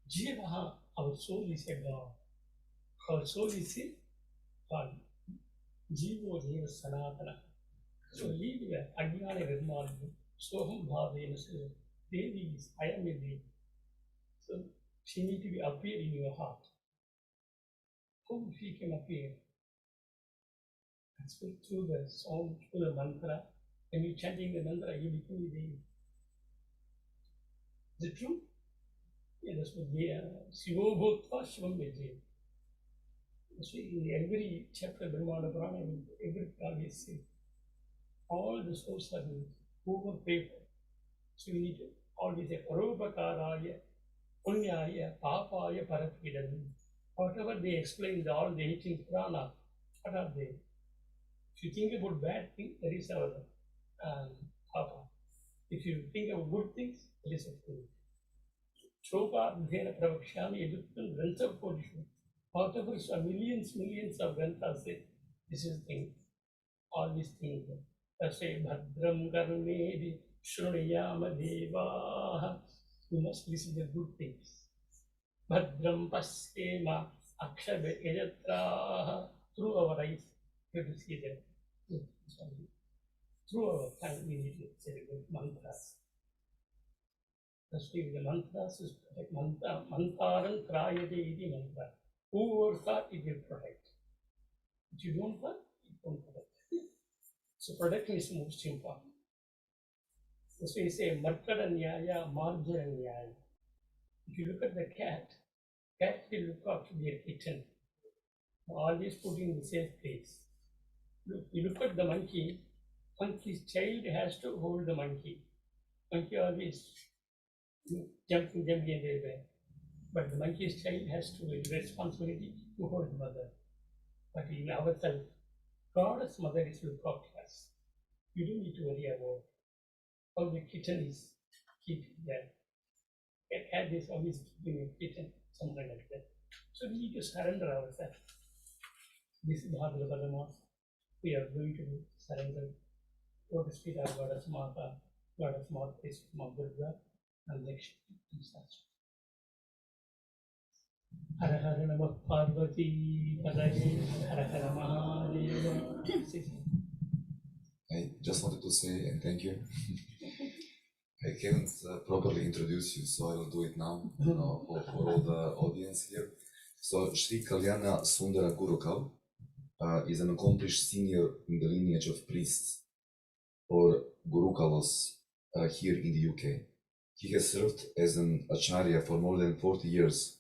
Jivaha, our soul is a God. Our soul is a God. Jivo Deva Sanatana. So leave the Ajnana Vidmali, Soham Bhavena, Devi is I am a Devi. So she need to be appear in your heart. How she can appear? That's through the song, through the mantra. When you chanting the mantra, you become a Devi. Is it true? Yeah, that's what Shivo Bhutva Shivam Vijay. So in every chapter, Brahmana Purana, every Kavya say, all the souls are over paper. So we need to always say, Paropakaraya, Punyaya, Papaya, Paratvidam. Whatever they explain, all the 18 Purana, what are they? If you think about bad things, there is our Papa. If you think about good things, there is a good. Shloka Dhena Pravakshami Eduktam Grantha Kodishu. Whatever millions of Granthas say, this is the thing, all these things. Say Bhadram Karnedi Shruniyama Deva. You must listen to the good things. Bhadram Paskema Akshabe Ejatra. Through our eyes, we have to see that. Through our tongue, we need to say the good mantras. That's why the mantras is protect. Mantaram Krayate iti mantra. Whoever thought it will protect. If you don't thought, it won't protect. So protection is most important. That's why you say Markada Nyaya, Marjara Nyaya. If you look at the cat will look after their kitten. Always put in the safe place. You look at the monkey's child has to hold the monkey. Monkey always jumping everywhere. But the monkey's child has to have the responsibility to hold the mother. But in ourselves, God's mother is to look after us. You don't need to worry about how the kitten is keeping there. A cat is always keeping a kitten, something like that. So we need to surrender ourselves. this Bhadrapada Mass, we are going to surrender Lotus feet our Goddess Mata, Goddess Mata is Ma Durga, and Lakshmi and Saraswati. Hara Hara Namah Parvati Padaya, Hara Hara Mahadeva. I just wanted to say thank you. I haven't properly introduced you, so I will do it now for all the audience here. So Sri Kalyana Sundara Gurukal is an accomplished senior in the lineage of priests or Gurukalos here in the UK. He has served as an Acharya for more than 40 years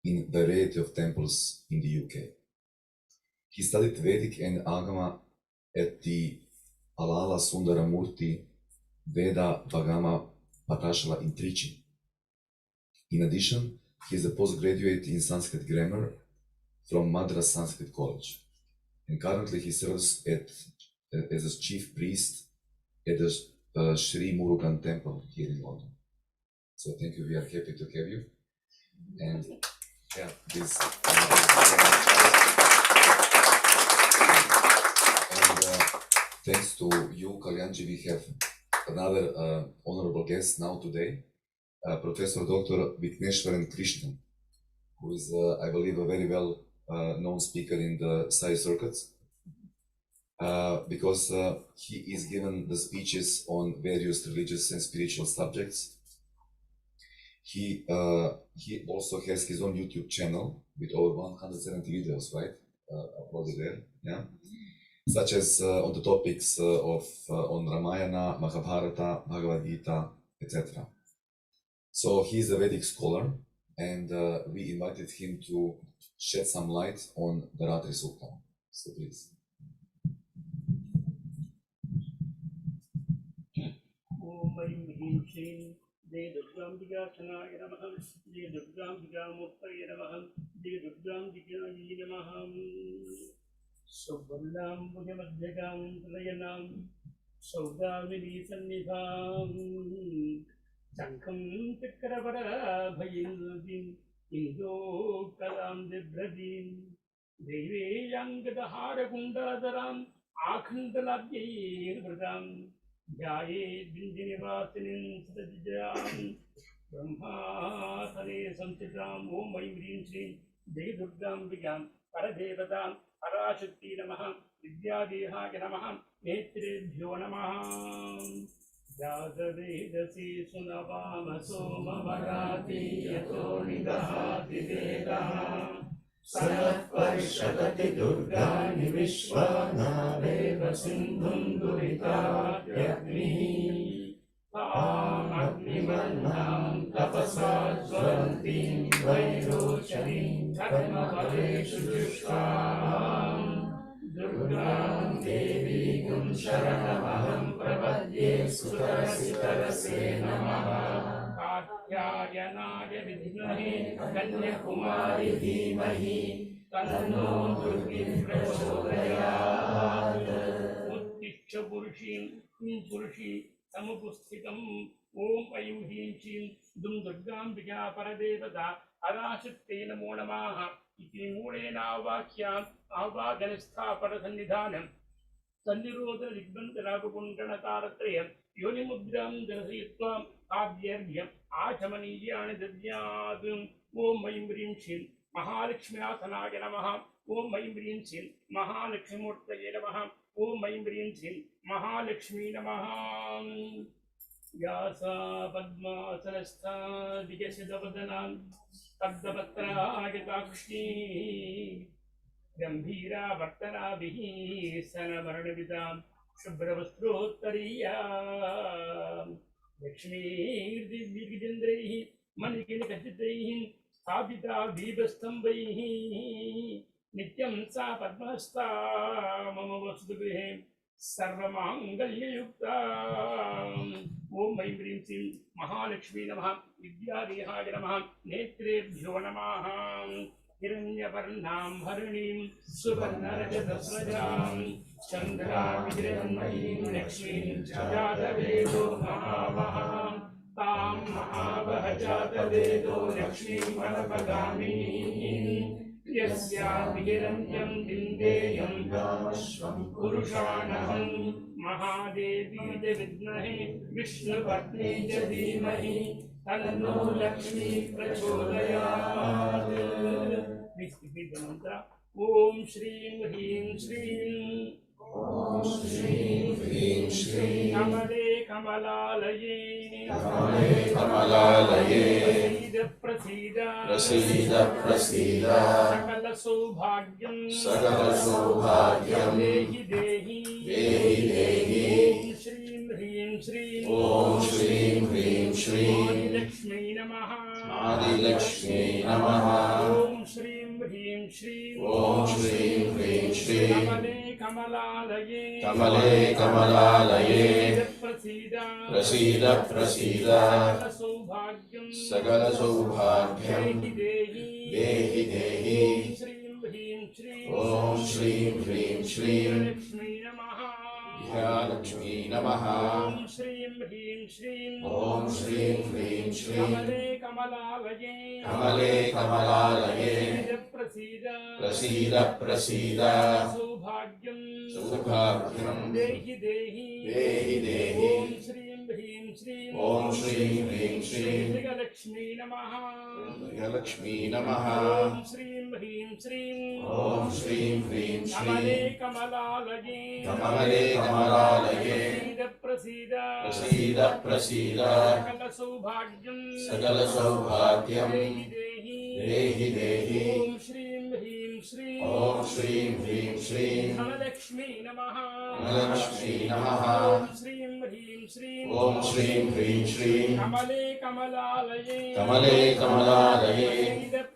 in a variety of temples in the UK. He studied Vedic and Agama at the Alala Sundaramurti Veda Vagama Patashala in Trichy. In addition, he is a postgraduate in Sanskrit grammar from Madras Sanskrit College. And currently he serves as a chief priest at the Sri Murugan Temple here in London. So thank you, we are happy to have you. And yeah, this. Thanks to you, Kalyanji, we have another honorable guest now today, Professor Dr. Vigneshwaran Krishnan, who is, I believe, a very well known speaker in the Sai circuits, because he is given the speeches on various religious and spiritual subjects. He also has his own YouTube channel with over 170 videos, right? Uploaded there, yeah? Such as on the topics on Ramayana, Mahabharata, Bhagavad Gita, etc. So he is a Vedic scholar, and we invited him to shed some light on the Ratri Sukta. So please. Jai Durgambika Chanaya Namah, Jai Durgambika Murtaya Namah, Jai Durgambika Namah. Subhalam Bhujamadhyakam Prayanam, Saudamini Sannidham, Chankam Tikravara Bhayindradin, Indo Kalam Debradin, Devi Yangadahara Gundadaram, Akhandalabhyayin Vradam, Jaye Dindinivasinin Sadajam, Brahma Sane Samchitram, Om Aimrim Sri, Jai Durgambikam, Paradevadam, Parashakti Namaha, Vidyadehaya Namaha, Netrebhyo Namaha. Jagavedasi Sunavama Soma Varati Yato Nidahati Vedaha Sanat Parishapati Durgani Vishwanadeva Sindhum Durita Yagnihi Tam Agnivarnam Tapasa Jvalantim Vairochanim Karma Pareshu Jushvam Durgam Devi Gum Sharanamaham Prabhadye Sutarasitarase Namaha Katyayanaya Vidmahe Kanyakumari Dhimahi Tanno Durgim Prachodayat Utticha Purushim Purushi Samupusthitam Om Ayum Him Dum Durgambika Paradevada Arashakte Namo Namaha Iti Murena Vakyam Avaganistha Parasannidhanam Sannirodha Rigbantara Kundana Taratrayam Yoni Mudram Janasayatvam Avyarvyam Achamaniyani Dadyadum Om Mayimrim Shin Mahalakshmi Athanaya Namaha Om Mayimrim Shin Mahalakshmi Murtaye Namaha Om Mayimrim Shin Mahalakshmi Namaha Yasa Padma Sarastha Dikasiddhavadanan Tadapatra Agatakshni Gambhira Vartana Vihi Sanamaranavidam Shubravastrottariya Lakshmi Divigindrehi Manikini Kachitrehi Sthapita Vibastambaihi Nityam Sa Padmasta Mama Vasudagrihe Sarvamangalya Yukta Om Aimrim Sim Mahalakshmi Namaha Vidyadehaya Namaha Netrebhyo Namaha Hiranyavarnam Harinim Suvarnarajadasrajam Chandra Vijayanmayim Lakshmi Jatavedo Mahavaham Tam Mahavahajatavedo Lakshmi Manapagamini यस्याभिरन्यं दिन्देयं पुरुषाणहं Mahadevi च विद्महे विष्णुपत्नी च धीमहि तन्नो लक्ष्मी प्रचोदयात्। Please repeat the mantra. Om Shrim Hrim Shrim Om Shrim Hrim Shrim Kamale Kamalalaye Kamale Kamalalaye Prasida Prasida Prasida Sakala Saubhagyam Sakala Saubhagyam Dehi Dehi Dehi Dehi Om Shrim Hrim Shrim Om Shrim Hrim Shrim Adi Lakshmi Namaha Adi Lakshmi Namaha Om Shrim Hrim Shrim Om Shrim Hrim Shrim Kamale Kamalalaye Kamale Kamalalaye Prasida Prasida Prasida Sakala Saubhagyam Sakala Saubhagyam Dehi Dehi Dehi Om Shrim Hrim Shrim Om Shrim Hrim Shrim Lakshmi Namaha Ya Lakshmi Namaha Om Shrim Hrim Shrim Om Shrim Hrim Shrim Kamale Kamalalaye Kamale Kamalalaye Prasida Prasida Prasida Saubhagyam Saubhagyam Dehi Dehi Dehi Dehi Om Shrim Hrim Shrim Om Shrim Hrim Shrim Lakshmi Namaha Ya Lakshmi Namaha Om Shrim Hrim Shrim Om Shrim Hrim Kamale Shrim Kamalalaye Kamale Kamalalaye Prasida Prasida Prasida Sakala Saubhagyam Sakala Saubhagyam Dehi Dehi Dehi Dehi Om Shrim Hrim Shrim Om Shrim Hrim Shrim Lakshmi Namaha Lakshmi Namaha Om Shrim Hrim Shrim Om Shrim Hrim Shrim Kamale Kamalalaye Kamale Kamalalaye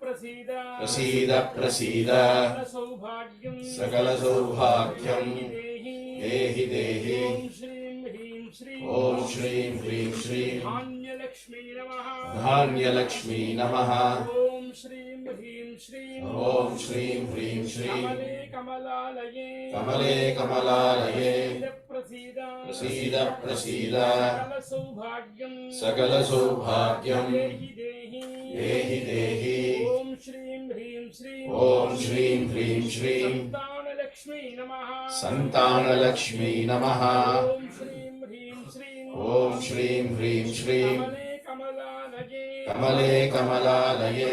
Prasida Prasida Prasida Saubhagyam Sakala Saubhagyam Dehi Dehi Dehi Om Shrim Hrim Shrim Om Shrim Hrim Shrim Dhanya Lakshmi Namaha Dhanya Lakshmi Namaha Om Shrim Hrim Shrim Om Shrim Hrim Shrim Kamale Kamalalaye Kamale Kamalalaye Prasida Prasida Prasida Sakala Saubhagyam Sakala Saubhagyam Dehi Dehi Dehi Dehi Om Shrim Hrim Shrim Om Shrim Hrim Shrim Santana Lakshmi Namaha Santana Lakshmi Namaha Om Shrim Hrim Shrim Om Shrim Hrim Shrim Kamale Kamalalaye Kamale Kamalalaye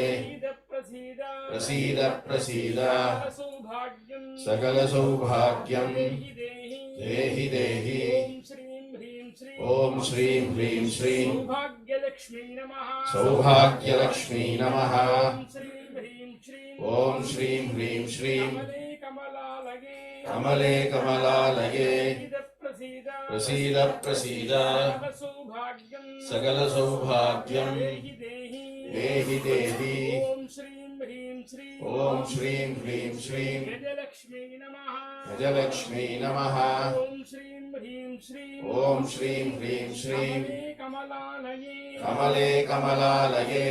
Prasida Prasida Prasida Saubhagyam Sakala Saubhagyam Dehi Dehi Dehi Dehi Om Shrim Hrim Shrim Om Shrim Hrim Shrim Saubhagya Lakshmi Namaha Saubhagya Lakshmi Namaha Om Shrim Hrim Shrim Om Shrim Hrim Shrim Kamale Kamalalaye Kamale Kamalalaye Prasida Prasida Prasida Saubhagyam Sakala Saubhagyam Dehi Dehi Dehi Dehi Om Shrim Hrim Shrim Om Shrim Hrim Shrim Gajalakshmi Namaha Gajalakshmi Namaha Om Shrim Hrim Shrim Om Shrim Hrim Shrim Kamalalaye Kamale Kamalalaye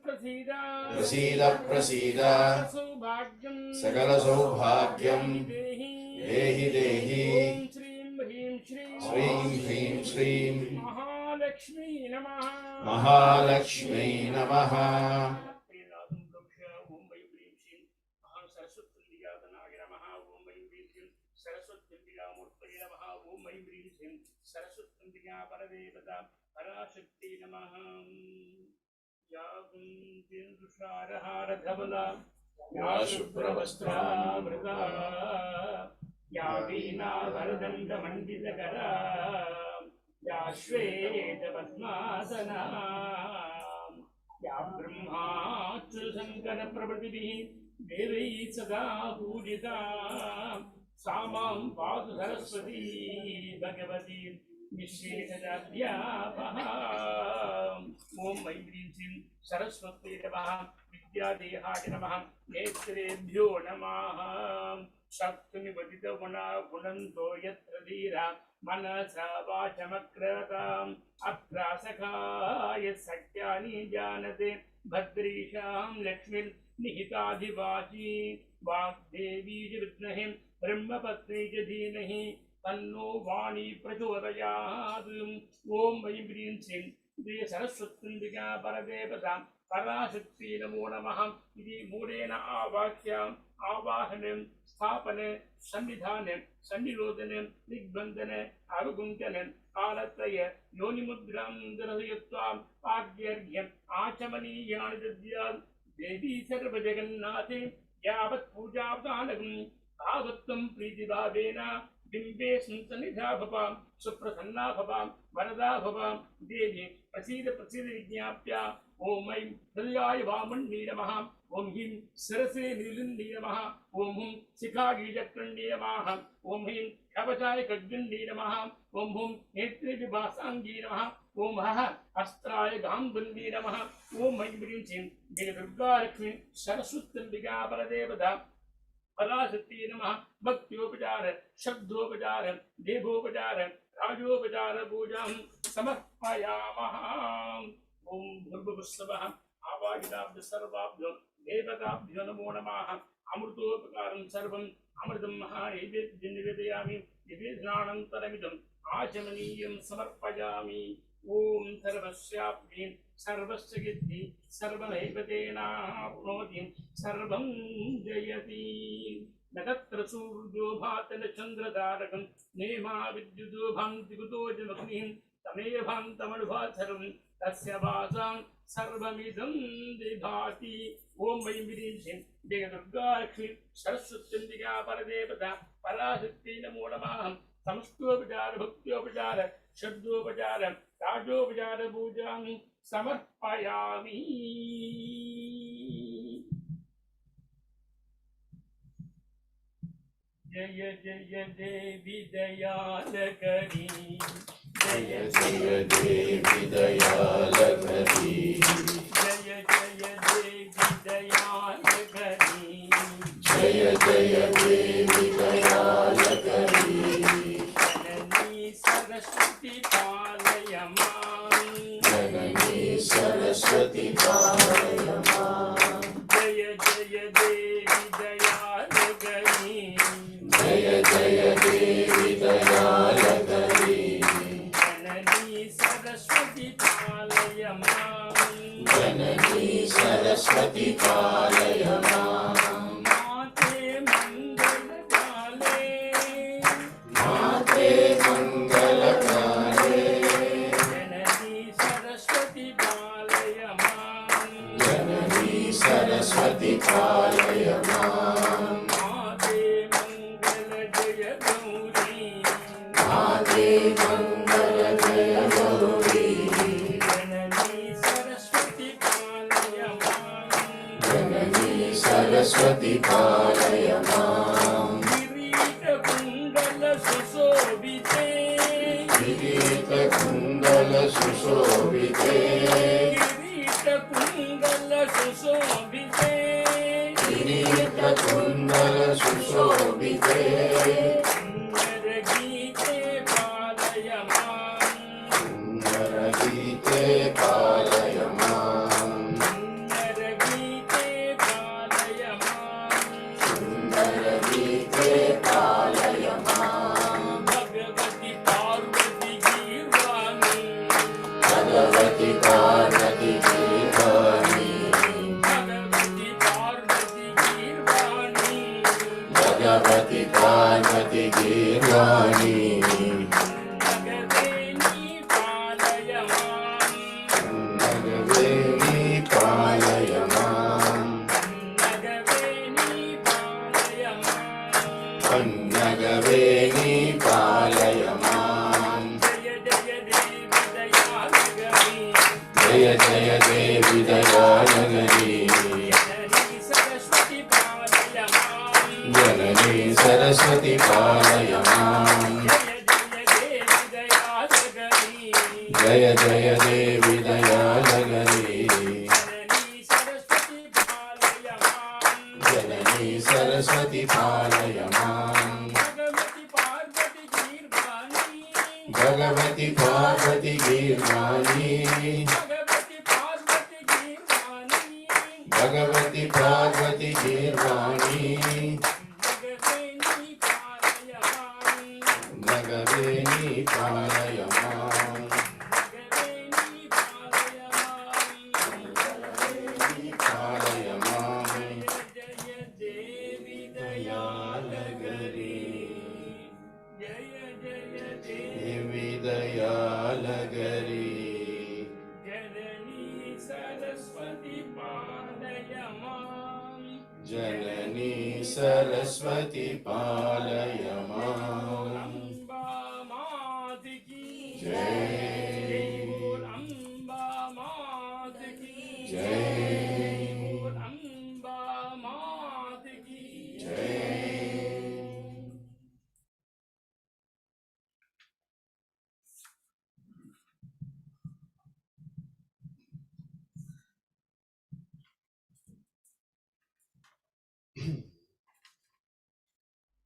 Prasida Prasida Prasida Saubhagyam Sakala Saubhagyam Dehi Dehi Dehi Om Shrim Hrim Shrim Shrim Hrim Shrim Mahalakshmi Namaha Mahalakshmi Namaha Parashakti Namaha Ya Guntindushara Dhabala Ya Shubhravastra Vrata Ya Veena Varadanda Mandita Kara Ya Shveta Padmasana Ya Brahma Sankara Prabhatihi Devi Sada Pujita Samam Padu Saraswati Bhagavati Nisheshadhyapaham Om Maimrim Sim Saraswati Namaha Vidyadehaja Namaha Netrebhyo Namaha Shaktuni Vadita Guna Gunanto Yatra Dhira Manasa Vachamakratam Akrasakha Yasakyani Janate Bhadrisham Lakshmin Nihitadhivachi Vagdevi Vidnahim Brahmapatri Jadhinahi Tanno Vani Prachodayat Om Vaim Brim Sim Deya Saraswatindika Paradevata पराशक्ति नमो नमः इति मूलेन आवाक्याम् आवाहनं स्थापने संविधाने सन्निरोधने दिग्बन्धने अवगुण्ठने कालत्रय योनिमुद्रां दर्शयित्वाम् आज्ञर्घ्यम् आचमनीयानि दद्यात् देवी सर्वजगन्नाथे यावत् पूजावतानकम् तावत्त्वं प्रीतिभावेन बिम्बे सन्निधा भवाम् सुप्रसन्ना भवाम् वरदा भवाम् देवी प्रसीद विज्ञाप्य ओम ऐं हृदयाय वामन्ये नमः ओम ह्रीं सरसे नीलिन्ये नमः ओम हुं शिखागीजक्रण्ये नमः ओम ह्रीं कवचाय खड्गण्ये नमः ओम हुं नेत्रे विभासाङ्गे नमः ओम हः अस्त्राय गाम्बन्ये नमः ओम ऐं ह्रीं श्रीं जगदुर्गा लक्ष्मी सरस्वत्यम्बिका परदेवता पराशक्ति नमः भक्त्योपचार शब्दोपचार देवोपचार राजोपचार पूजां समर्पयामः। ओम भूर्भुवस्सवः आवाहिताभ्यः सर्वाभ्यो देवताभ्यो नमो नमः। अमृतोपकारं सर्वम् अमृतं महानैवेद्यं निवेदयामि निवेदनानन्तरमिदम् आचमनीयं समर्पयामि। ओम सर्वस्याप्ति सर्वस्य सिद्धि सर्वमेवतेनाप्नोति सर्वं जयति। न तत्र सूर्यो भाति न चन्द्रतारकं नेमा विद्युतो भान्ति कुतो जमग्निः तमेव भान्तमनुभवात् सर्वं तस्य वासां सर्वमिदं विभाति। ओम ऐं ह्रीं श्रीं जगदुर्गा लक्ष्मी सरस्वत्यम्बिका परदेवता पराशक्ति नमो नमः। समस्तोपचार भक्त्योपचार शब्दोपचार राजोपचार पूजां समर्पयामि। जय जय देवी दयालकरी जय जय देवी दयालकरी जय जय देवी दयालकरी जय जय देवी दयालकरी जननी सरस्वती पालय मां जननी सरस्वती पालय मां जय जय देवी दयालकरी जय जय देवी दयालकरी जननी सरस्वती पालय मां जननी सरस्वती पालय मां माते मंगलकाले माते मंगलकाले जननी सरस्वती पालय मां जननी सरस्वती पालय मां माते मंगल जय गौरी माते मंगल जय गौरी जननी सरस्वती पालय मां जननी सरस्वती पालय मां किरीट कुंडल सुशोभिते किरीट कुंडल सुशोभिते किरीट कुंडल सुशोभिते किरीट कुंडल सुशोभिते नरगीते पालय मां नरगीते पालय मां नरगीते पालय मां नरगीते पालय मां भगवती पार्वती गीर्वाणी भगवती पार्वती गीर्वाणी भगवती पार्वती गीर्वाणी भगवती पार्वती गीर्वाणी नगवेणी पालय मां नगवेणी पालय मां नगवेणी पालय मां नगवेणी पालय मां जय जय देवी दयालकरी जननी सरस्वती पालय मां जननी सरस्वती पालय मां जय जय देवी दयालकरी जननी सरस्वती पालय मां भगवती पार्वती गीर्वाणी भगवती पार्वती गीर्वाणी नगवेणी पालय मां जननी सरस्वती पालय माम्। अम्बा मात की जय। बोल अम्बा मात की जय। बोल अम्बा मात की जय।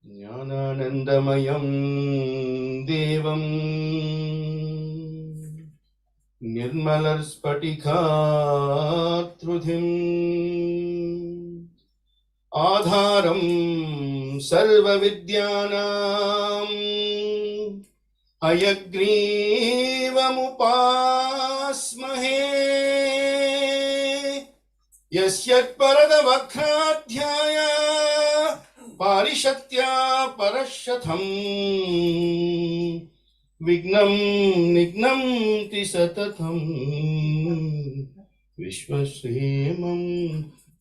ज्ञानानन्दमयं देवम् निर्मलस्फटिकाकृतिम् आधारं सर्वविद्यानाम् हयग्रीवमुपास्महे यस्यत्परदवक्त्राध्याय पारिषत्या परशतम् विघ्नं निघ्नन्ति सततम् विश्वक्षेमं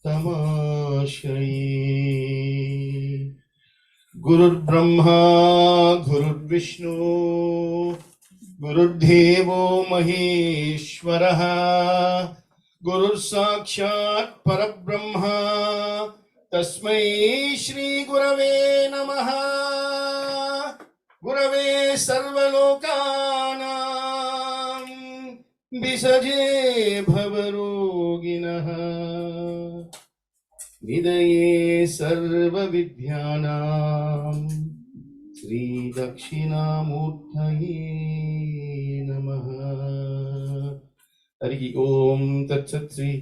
तमाश्रये। गुरुर्ब्रह्मा गुरुर्विष्णु गुरुर्देवो महेश्वरः गुरुर्साक्षात् परब्रह्म तस्मै श्री गुरवे नमः। गुरवे सर्वलोकानां विसजे भवरोगिणः निधये सर्वविद्यानां श्रीदक्षिणामूर्तये नमः। हरि ओम तत्सत् श्री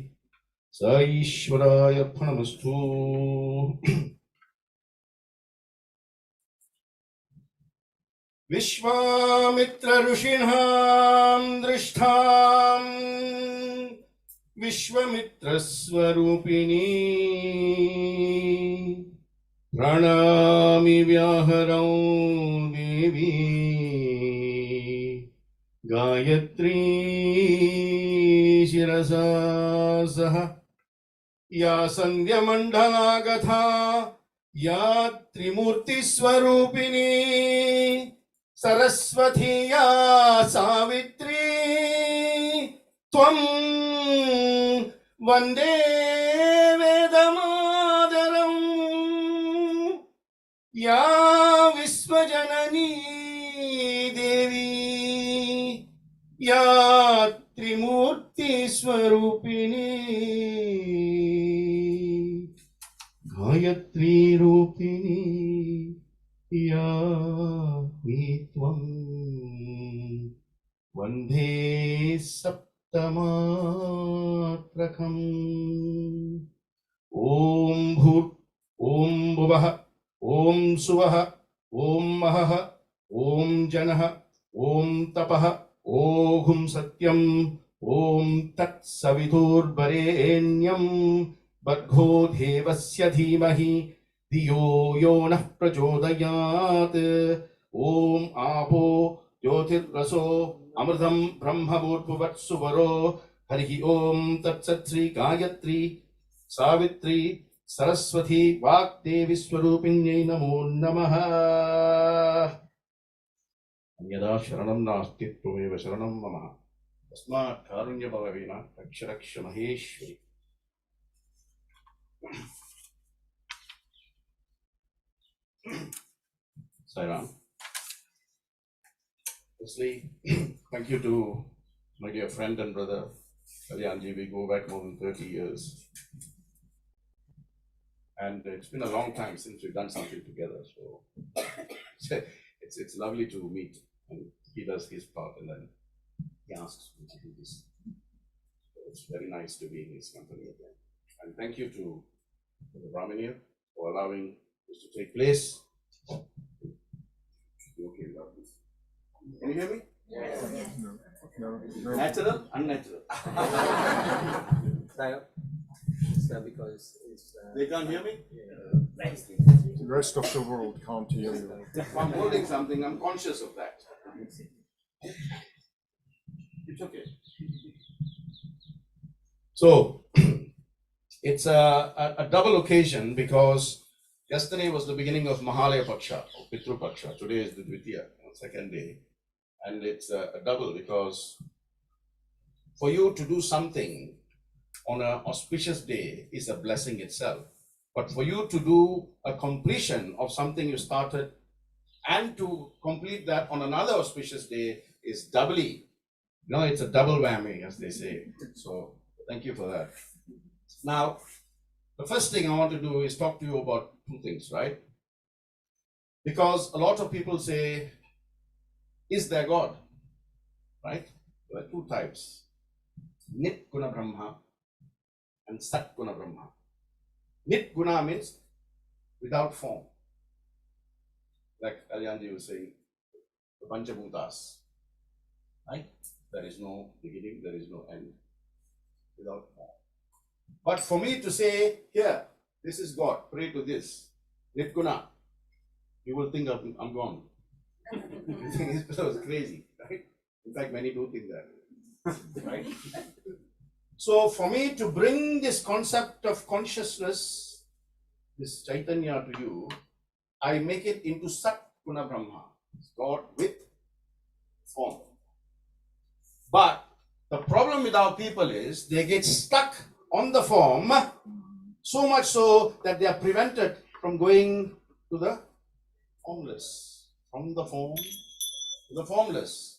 साईश्वराय अर्पणमस्तु। विश्वामित्र ऋषिणां दृष्टां विश्वमित्रस्वरूपिणी प्रणमामि व्याहरं देवी गायत्री शिरसा सह या संध्यामण्डलागता या त्रिमूर्तिस्वरूपिणी सरस्वती या सावित्री त्वं वन्दे वेदमातरम् या विश्वजननी देवी या त्रिमूर्तिस्वरूपिणी गायत्री रूपिणी या त्वं वन्दे सप्तमात्रकम्। ॐ भूत् ॐ भुवः ॐ सुवः ॐ महः ॐ जनः ॐ तपः ॐ सत्यम् ॐ तत्सवितुर्वरेण्यं भर्गो देवस्य धीमहि धियो यो नः प्रचोदयात्। ॐ आपो ज्योतिर्रसो अमृतं ब्रह्मभूर्भुवत्सुवरो। हरि ओम तत्सत् श्री गायत्री सावित्री सरस्वती वाग्देवी स्वरूपिण्यै नमो नमः। अन्यदा शरणं नास्ति त्वमेव शरणं मम तस्मात् कारुण्यभवेन रक्ष रक्ष Maheshwari. Sai Ram. Firstly, thank you to my dear friend and brother Kalyanji. We go back more than 30 years. And it's been a long time since we've done something together. So it's lovely to meet. And he does his part and then he asks me to do this. So it's very nice to be in his company again. And thank you to the Brahminiya for allowing this to take place. Okay, lovely. Can you hear me? Yes. No. Natural, unnatural. Because it's, They can't hear me? the rest of the world can't hear you. If I'm holding something, I'm conscious of that. It's okay. So, It's a double occasion because yesterday was the beginning of Mahalaya Paksha, or Pitru Paksha. Today is the Dvitiya, second day. And it's a double because for you to do something on an auspicious day is a blessing itself. But for you to do a completion of something you started and to complete that on another auspicious day is doubly, it's a double whammy, as they say. So thank you for that. Now, the first thing I want to do is talk to you about two things, right? Because a lot of people say, is there God? Right? There are two types, Nit Guna Brahma and Sat Guna Brahma. Nit Guna means without form. Like Kalyanji was saying, the Panchabhutas, right? There is no beginning, there is no end, without form. But for me to say, here, this is God, pray to this, Nit Guna, you will think I'm gone. You think this was crazy, right? In fact, many do think that, right? So for me to bring this concept of consciousness, this Chaitanya to you, I make it into Sat Guna Brahma, God with form. But the problem with our people is they get stuck on the form, so much so that they are prevented from going to the formless, from the form to the formless.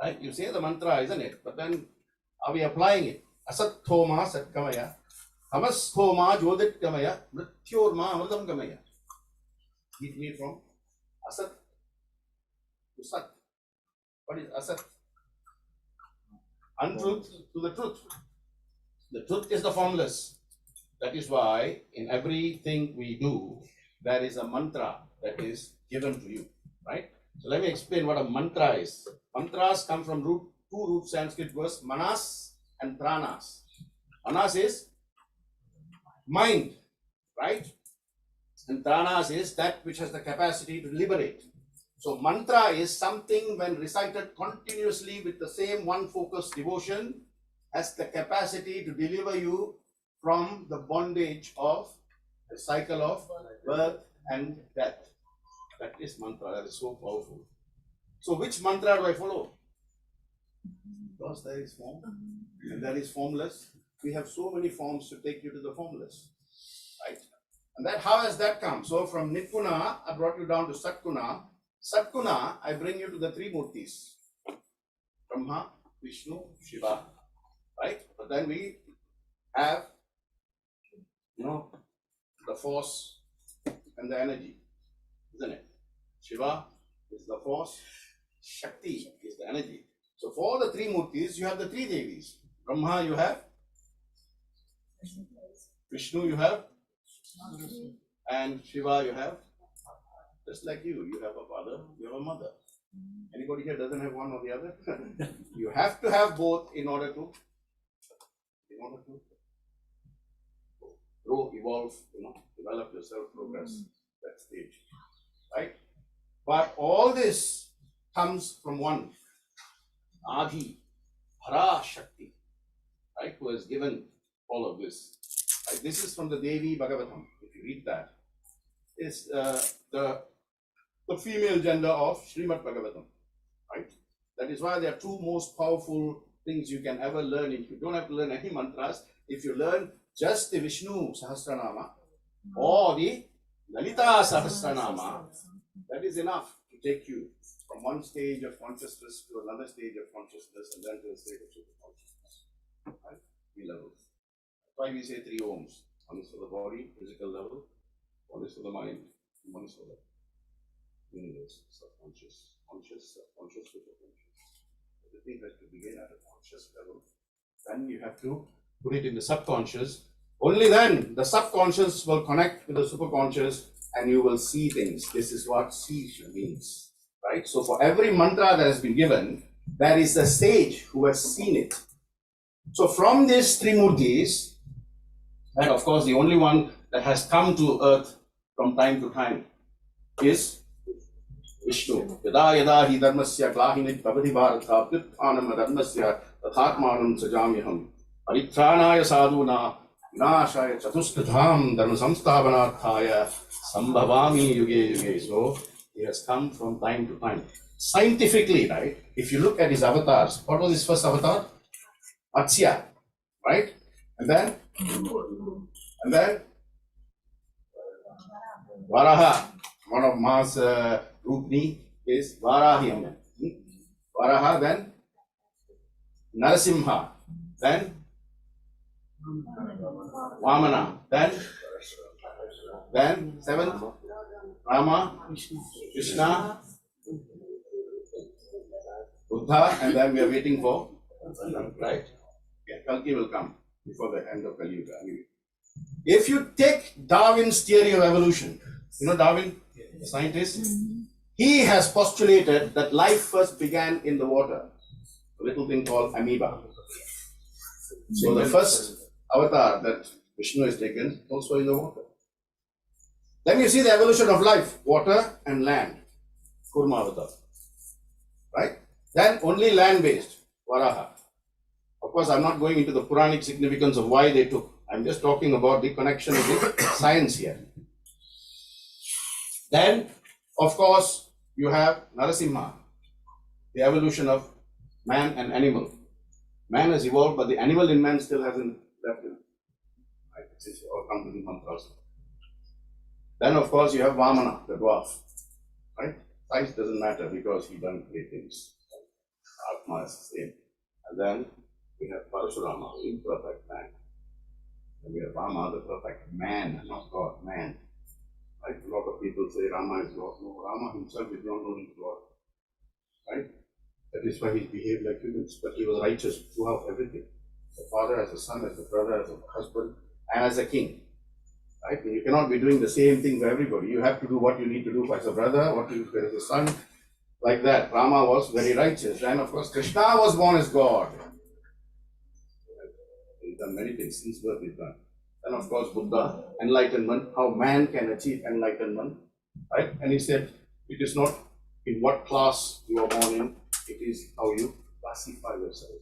Right? You say the mantra, isn't it? But then are we applying it? Asat thoma sat kamaya, tamas thoma jodit kamaya, mrityorma amridam kamaya. Keep me from asat to sat. What is asat? Untruth to the truth. The truth is the formless. That is why in everything we do, there is a mantra that is given to you, right? So let me explain what a mantra is. Mantras come from two root Sanskrit words, manas and pranas. Manas is mind, right? And pranas is that which has the capacity to liberate. So mantra is something when recited continuously with the same one focus devotion has the capacity to deliver you from the bondage of the cycle of birth and death. That is mantra, that is so powerful. So which mantra do I follow? Because there is form and there is formless. We have so many forms to take you to the formless, right? And that, how has that come? So from Nitguna, I brought you down to Satguna. Satguna, I bring you to the three murtis, Brahma, Vishnu, Shiva, right? But then we have, the force and the energy, isn't it? Shiva is the force, Shakti is the energy. So for the three murtis, you have the three Devis. Brahma you have, Vishnu you have, and Shiva you have. Just like you have a father, you have a mother. Anybody here doesn't have one or the other? You have to have both in order to grow, evolve, develop yourself, progress that stage, right? But all this comes from one, Adi, Para Shakti, right? Who has given all of this. Right? This is from the Devi Bhagavatam. If you read that, it's the female gender of Srimad Bhagavatam, right? That is why there are two most powerful things you can ever learn. You don't have to learn any mantras. If you learn just the Vishnu Sahasranama or the Lalita Sahasranama, that is enough to take you from one stage of consciousness to another stage of consciousness and then to a state of super consciousness, right? Three levels. That's why we say three Oms. One is for the body, physical level, one is for the mind, and one is for the universe, subconscious, conscious, subconscious, superconscious. Everything has to begin at a conscious level. Then you have to put it in the subconscious. Only then the subconscious will connect with the superconscious and you will see things. This is what see means, right? So for every mantra that has been given, there is a sage who has seen it. So from these three murtis, and of course the only one that has come to earth from time to time is Vishnu. Yada yada hi dharmasya glahinit bhavati bharata prithanam dharmasya tathatmanam sajamyaham paritranaya sadhuna Vinashaya Chatustham Dharma Samsthavanarthaya Sambhavami Yuge Yuge. So he has come from time to time. Scientifically, right? If you look at his avatars, what was his first avatar? Matsya, right? And then Varaha. One of Ma's Rupni is Varahi. Varaha, then Narasimha, then Vamana, then seventh Rama, Krishna, Buddha, and then we are waiting for right. Yeah, Kalki will come before the end of Kali Yuga. If you take Darwin's theory of evolution, you know Darwin, the scientist, he has postulated that life first began in the water, a little thing called amoeba. So the first avatar that Vishnu is taken also in the water. Then you see the evolution of life, water and land, Kurma avatar, right? Then only land-based, Varaha. Of course, I'm not going into the Puranic significance of why they took. I'm just talking about the connection with science here. Then, of course, you have Narasimha, the evolution of man and animal. Man has evolved, but the animal in man still hasn't left him. Right? It's all come to the mantras. Then, of course, you have Vamana, the dwarf. Right? Size doesn't matter because he done great things. Atma is the same. And then we have Parashurama, the imperfect man. And we have Rama, the perfect man, not God, man. Right? A lot of people say Rama is God. No, Rama himself is not known as God. Right? That is why he behaved like humans, but he was righteous throughout everything. As a father, as a son, as a brother, as a husband, and as a king. Right? You cannot be doing the same thing for everybody. You have to do what you need to do as a brother, what you do as a son, like that. Rama was very righteous. And of course, Krishna was born as God. He's done many things since birth he's done. And of course, Buddha, enlightenment, how man can achieve enlightenment. Right? And he said, it is not in what class you are born in, it is how you classify yourself.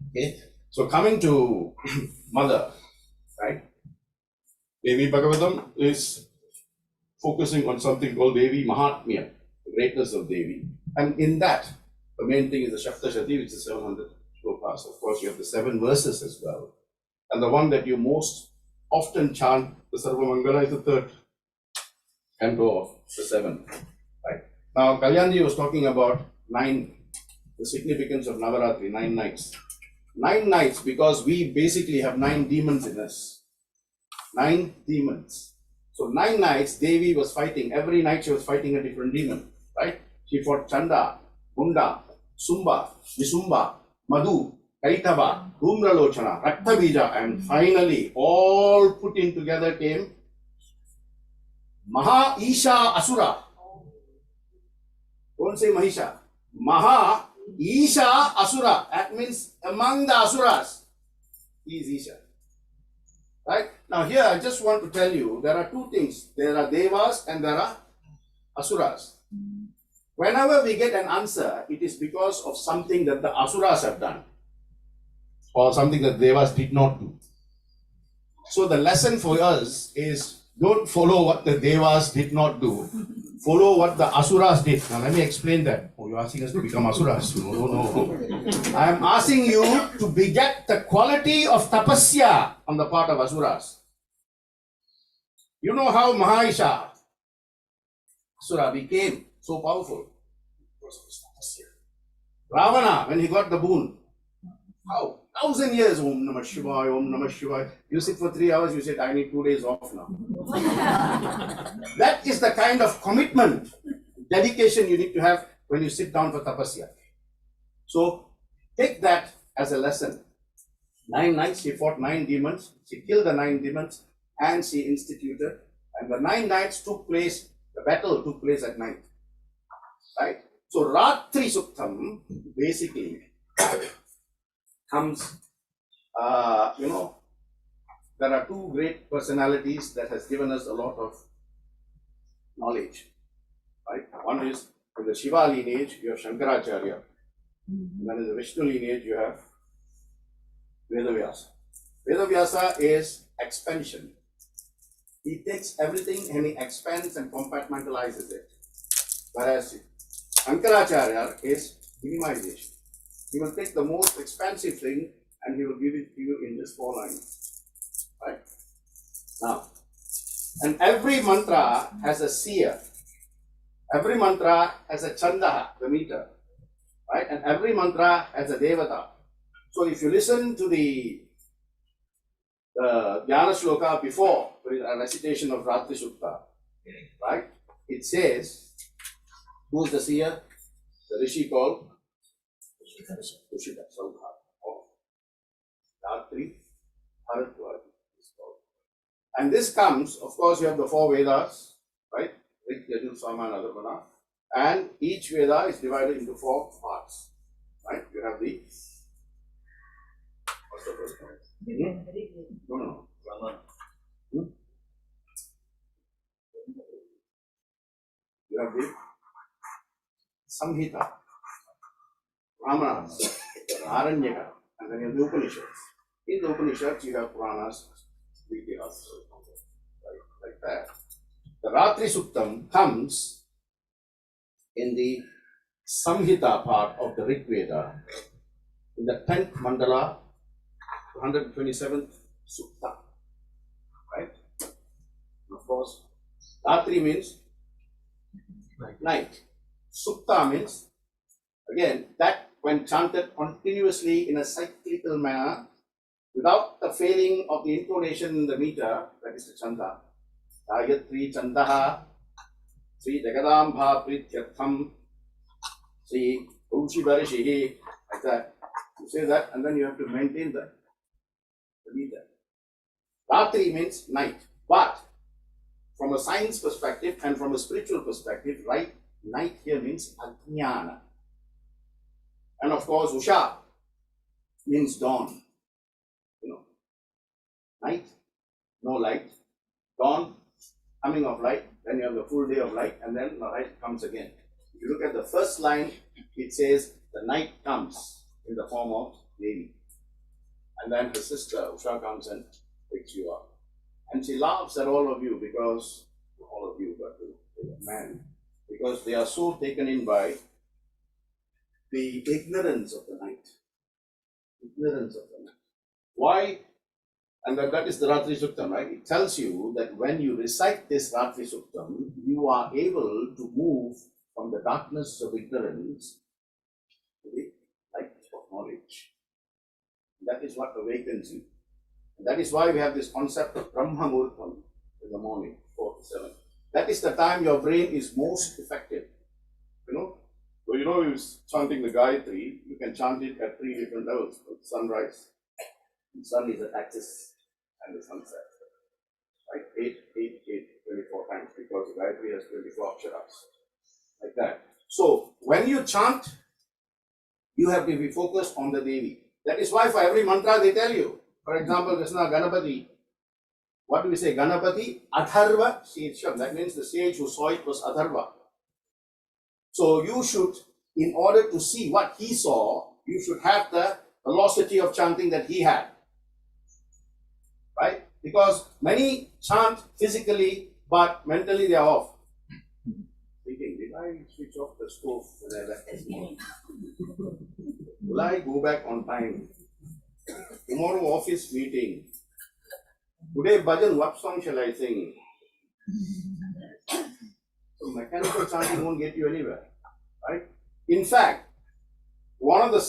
Okay? So coming to mother, right? Devi Bhagavatam is focusing on something called Devi Mahatmya, the greatness of Devi. And in that, the main thing is the Shaptashati, which is 700 shlokas. Of course, you have the 7 verses as well. And the one that you most often chant, the Sarvamangala, is the 3rd canto of the 7. Right? Now, Kalyanji was talking about 9, the significance of Navaratri, 9 nights. 9 nights because we basically have 9 demons in us. 9 demons. So 9 nights Devi was fighting. Every night she was fighting a different demon. Right? She fought Chanda, Gunda, Sumba, Visumba, Madhu, Kaitava, Dhumralochana, Raktabija, and finally all put in together came Maha Isha Asura. Don't say Mahisha. Maha Isha Asura. That means among the Asuras, he is Isha. Right? Now here I just want to tell you, there are 2 things. There are Devas and there are Asuras. Whenever we get an answer, it is because of something that the Asuras have done. Or something that Devas did not do. So the lesson for us is, don't follow what the Devas did not do. Follow what the Asuras did. Now let me explain that. Oh, you're asking us to become Asuras. No. I am asking you to beget the quality of tapasya on the part of Asuras. You know how Mahaisha, Asura, became so powerful? Because of his tapasya. Ravana, when he got the boon, how? 1,000 years, Om Namah Shivaya, Om Namah Shivaya. You sit for 3 hours, you said, I need 2 days off now. That is the kind of commitment, dedication you need to have when you sit down for tapasya. So, take that as a lesson. 9 nights, she fought 9 demons, she killed the 9 demons, and she instituted, and the 9 nights took place, the battle took place at night. Right? So, Ratri Suktam, basically, comes, there are 2 great personalities that has given us a lot of knowledge. Right? One is in the Shiva lineage, you have Shankaracharya. And then in the Vishnu lineage, you have Vedavyasa. Vedavyasa is expansion. He takes everything and he expands and compartmentalizes it. Whereas Shankaracharya is minimization. He will take the most expansive thing and he will give it to you in just 4 lines. Right? Now, and every mantra has a seer. Every mantra has a chandaha, the meter. Right? And every mantra has a devata. So if you listen to the Dhyana Shloka before a recitation of Ratri Sukta, right? It says, who is the seer? The Rishi called Tushita Saudha or Ratri Bharadwaj is called. And this comes, of course, you have the 4 Vedas, right? Rig, Yajur, Sama, and Adharvana. And each Veda is divided into 4 parts, right? You have the, what's the first one? No. You have the Samhita, Brahmanas, Aranyaka, and then you have the Upanishads. In the Upanishads, you have Puranas, Vidyas, like that. The Ratri Suktam comes in the Samhita part of the Rig Veda, in the 10th mandala, 127th Sukta. Right? Of course, Ratri means night. Sukta means, again, that when chanted continuously in a cyclical manner, without the failing of the intonation in the meter, that is the chanda. Gayatri Chandaha, Sri Jagadambha Prityartham, Sri Umshi Barishihi, like that. You say that and then you have to maintain the meter. Ratri means night, but from a science perspective and from a spiritual perspective, right, night here means ajnana. And of course, Usha means dawn. You know, night, no light, dawn, coming of light, then you have the full day of light, and then the light comes again. If you look at the first line, it says the night comes in the form of Devi. And then her sister Usha comes and picks you up. And she laughs at all of you because, all of you, but the man, because they are so taken in by the ignorance of the night. Ignorance of the night. Why? And that is the Ratri Suktam, right? It tells you that when you recite this Ratri Suktam, you are able to move from the darkness of ignorance to the light of knowledge. That is what awakens you. And that is why we have this concept of Brahma Murtam in the morning, 4 to 7. That is the time your brain is most effective. You know? So you know, you're chanting the Gayatri, you can chant it at 3 different levels. Sunrise, the sun is at axis, and the sunset. Right? 8, 24 times, because the Gayatri has 24 aksharas. Like that. So, when you chant, you have to be focused on the Devi. That is why for every mantra they tell you. For example, Krishna Ganapati. What do we say? Ganapati Atharva Shirsham. That means the sage who saw it was Atharva. So you should, in order to see what he saw, you should have the velocity of chanting that he had. Right? Because many chant physically, but mentally they are off. Thinking, did I switch off the stove when I left this morning? Will I go back on time? Tomorrow office meeting. Today bhajan, what song shall I sing? So mechanical chanting won't get you anywhere. Right? In fact, one of the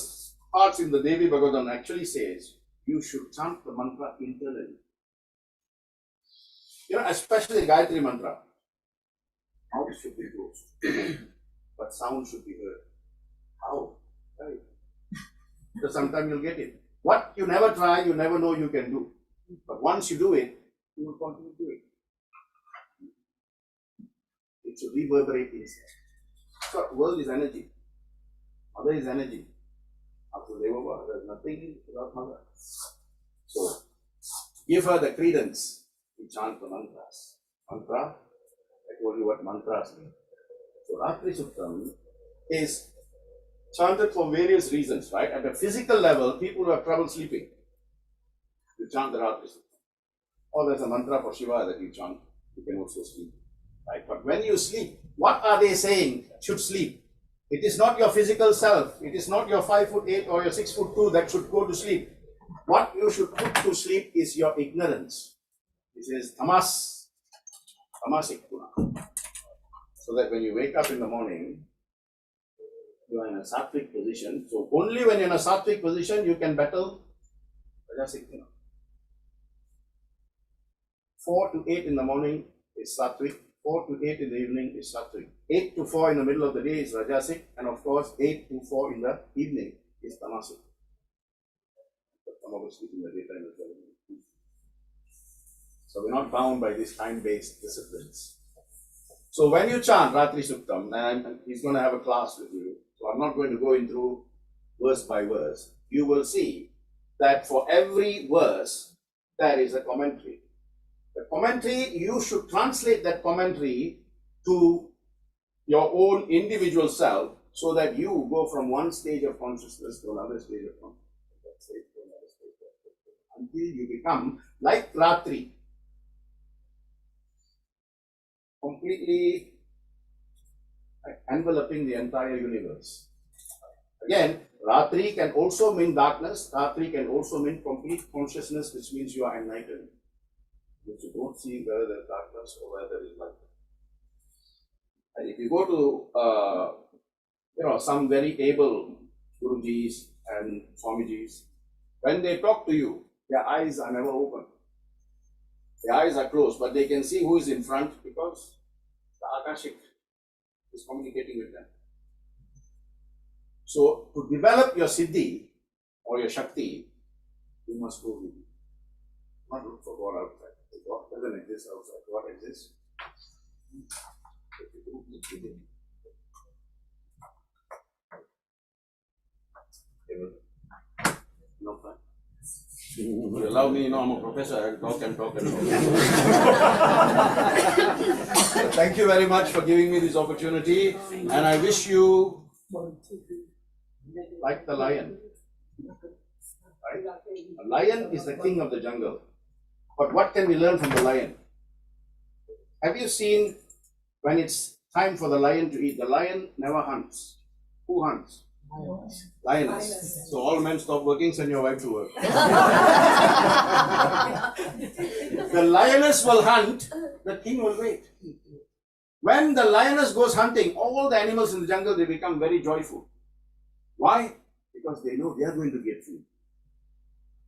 parts in the Devi Bhagavatam actually says, you should chant the mantra internally. You know, especially Gayatri mantra. Mouth should be closed, but sound should be heard. How? Right. So sometimes you'll get it. What you never try, you never know you can do. But once you do it, you will continue to do it. It should reverberate inside. So world is energy. Mother is energy. After Devava, there is nothing without Mother. So give her the credence. We chant the mantras. Mantra, I told you what mantras mean. So Ratri Suktam is chanted for various reasons, right? At a physical level, people who have trouble sleeping. You chant the Ratri Suktam. Or there's a mantra for Shiva that you chant. You can also sleep. Right? But when you sleep, what are they saying should sleep? It is not your physical self. It is not your 5'8" or your 6'2" that should go to sleep. What you should put to sleep is your ignorance. This is tamasic guna. So that when you wake up in the morning, you are in a sattvic position. So only when you're in a sattvic position, you can battle rajasic guna. 4 to 8 in the morning is sattvic. 4 to 8 in the evening is sattvic. 8 to 4 in the middle of the day is rajasic. And of course, 8 to 4 in the evening is tamasic. Some of us sleep in the daytime as well. So we're not bound by these time-based disciplines. So when you chant Ratri Suktam, and he's going to have a class with you, so I'm not going to go into verse by verse, you will see that for every verse, there is a commentary. The commentary, you should translate that commentary to your own individual self so that you go from one stage of consciousness to another stage of consciousness. Until you become like Ratri, completely enveloping the entire universe. Again, Ratri can also mean darkness. Ratri can also mean complete consciousness, which means you are enlightened. Which you don't see whether there is darkness or whether there is light. And if you go to, some very able Gurujis and Swamijis, when they talk to you, their eyes are never open. Their eyes are closed, but they can see who is in front because the Akashic is communicating with them. So, to develop your Siddhi or your Shakti, you must go within. Not look for God outside. God doesn't exist outside. God exists. Within. No fun. You allow me, I'm a professor, I'll talk and talk and talk. Thank you very much for giving me this opportunity, and I wish you like the lion. Right? A lion is the king of the jungle. But what can we learn from the lion? Have you seen when it's time for the lion to eat? The lion never hunts. Who hunts? Lioness. So all men stop working, send your wife to work. The lioness will hunt, the king will wait. When the lioness goes hunting, all the animals in the jungle, they become very joyful. Why? Because they know they are going to get food.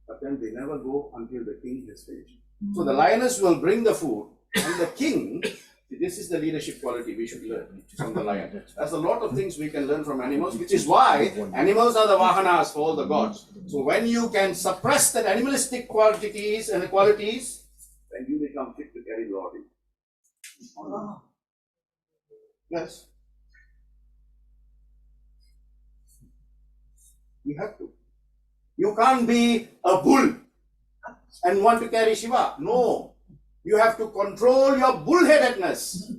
But then they never go until the king is finished. So the lioness will bring the food, and the king, this is the leadership quality we should learn from the lion. There's a lot of things we can learn from animals, which is why animals are the vahanas for all the gods. So when you can suppress that animalistic qualities and qualities, then you become fit to carry Lord in. Yes. You have to. You can't be a bull and want to carry Shiva. No. You have to control your bullheadedness.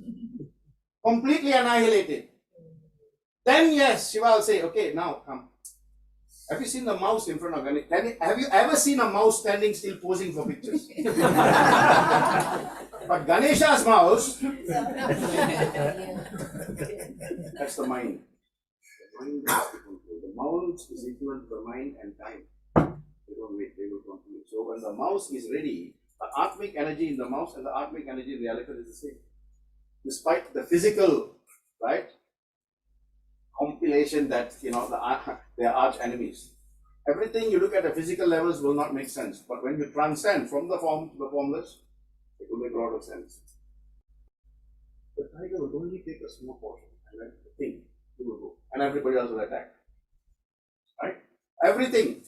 Completely annihilate it. Then yes, Shiva will say, okay, now come. Have you seen the mouse in front of Ganesh? Have you ever seen a mouse standing still posing for pictures? But Ganesha's mouse, that's the mind. The mind has to control. The mouse is equivalent to the mind and time. They don't wait, they will continue. So when the mouse is ready, the atmic energy in the mouse and the atmic energy in the elephant is the same. Despite the physical, right, compilation that, they are arch enemies. Everything you look at the physical levels will not make sense. But when you transcend from the form to the formless, it will make a lot of sense. The tiger will only take a small portion and then the thing, he will go. And everybody else will attack. Right? Everything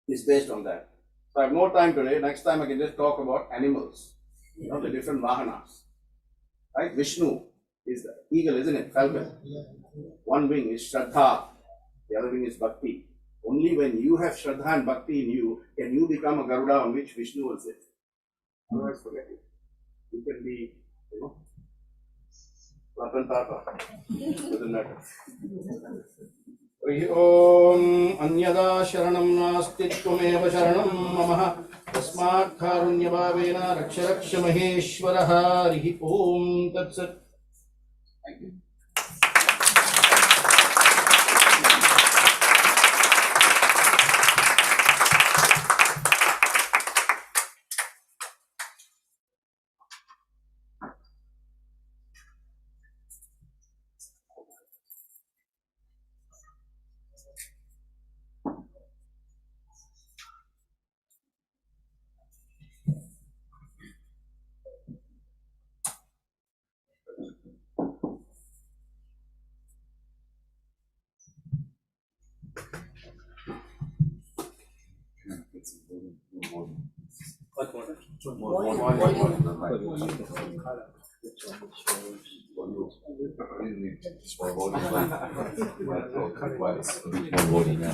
is based on that. So I have no time today. Next time I can just talk about animals. The different vahanas. Right? Vishnu is the eagle, isn't it? Falcon. One wing is Shraddha. The other wing is Bhakti. Only when you have Shraddha and Bhakti in you, can you become a Garuda on which Vishnu will sit. Otherwise, forget it. You can be, Ratan Tata. Doesn't matter. ॐ अन्यदा शरणं नास्ति त्वमेव शरणं मम तस्मात् कारुण्यभावेन रक्ष रक्ष महेश्वरः हरिः ॐ तत्सत्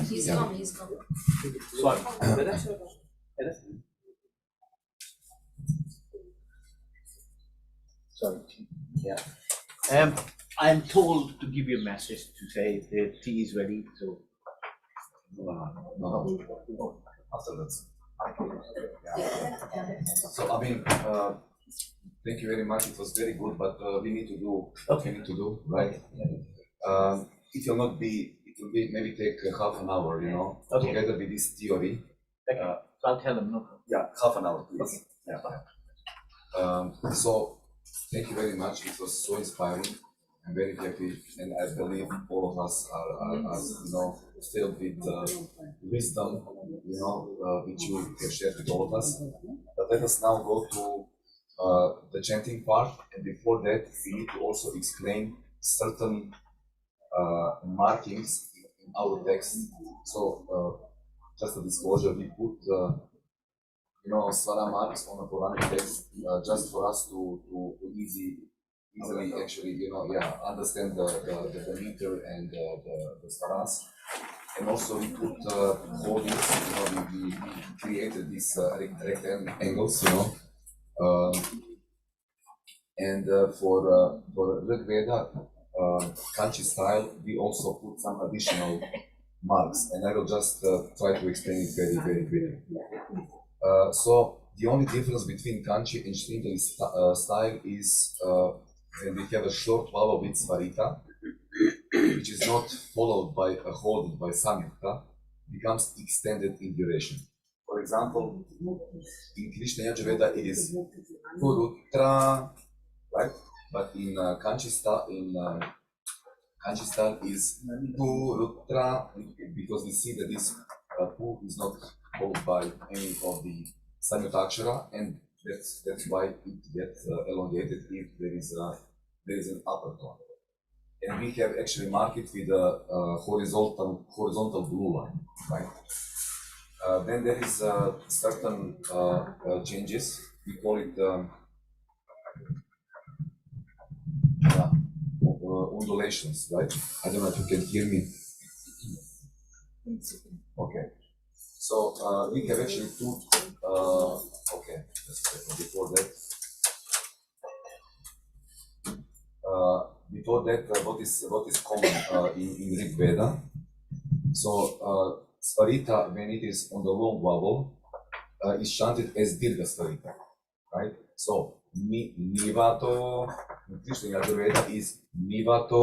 He's come, he's come. Sorry. Yeah. I'm told to give you a message to say the tea is ready, so. No. Afterwards. So I mean, thank you very much. It was very good, but we need to do what we need to do, right? It will not be. It will be maybe take half an hour, you know, Okay. together with this theory. So I'll tell them, no problem. Yeah, half an hour, please. Yeah. So thank you very much. It was so inspiring. I'm very happy, and I believe all of us are you know, filled with wisdom, you know, which you have shared with all of us. But let us now go to the chanting part, and before that, we need to also explain certain markings in our text. So, just a disclosure, we put you know, Svara marks on a Quranic text just for us to easily actually, you know, understand the meter and the Svaras. And also we put holdings, you know, we created these rectangles, you know. And for Rig Veda, Kanchi style, we also put some additional marks, and I will just try to explain it very, very quickly. So the only difference between Kanchi and Shrintali style is when we have a short vowel with Svarita, which is not followed by a holding by Samyukta, becomes extended in duration. For example, in Krishna Yajurveda it is Purutra, right? But in Kanchi style is Purutra, because we see that this Pu is not followed by any of the Samyukta, and that's why it gets elongated if there is an upper tone. And we have actually marked it with a horizontal blue line, right? Then there is certain changes. We call it undulations, right? I don't know if you can hear me. Okay. So we have actually two. Okay, just a second. Before that, what is common in Rig Veda? So Svarita, when it is on the long vowel, is chanted as Dirgha Svarita, right? So Nivato in Krishna Yajurveda is Nivato,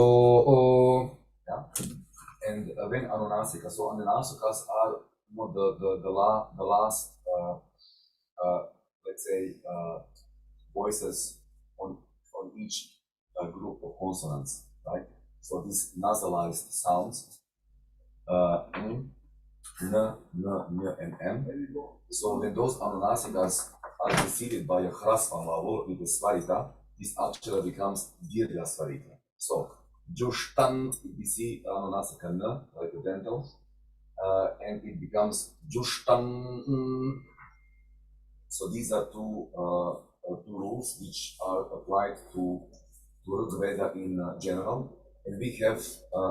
yeah? And when Anunasika, so Anunasakas are, you know, the last let's say voices on each group of consonants, right? So these nasalized sounds, n, and m. So when those Anunasikas are preceded by a Hrasva vowel with the Svarita, this actually becomes Dirgha Svarita. So Jushtan, we see Anunasika n, like the dental, and it becomes Jushtan. So these are two rules which are applied to Rig Veda in general, and we have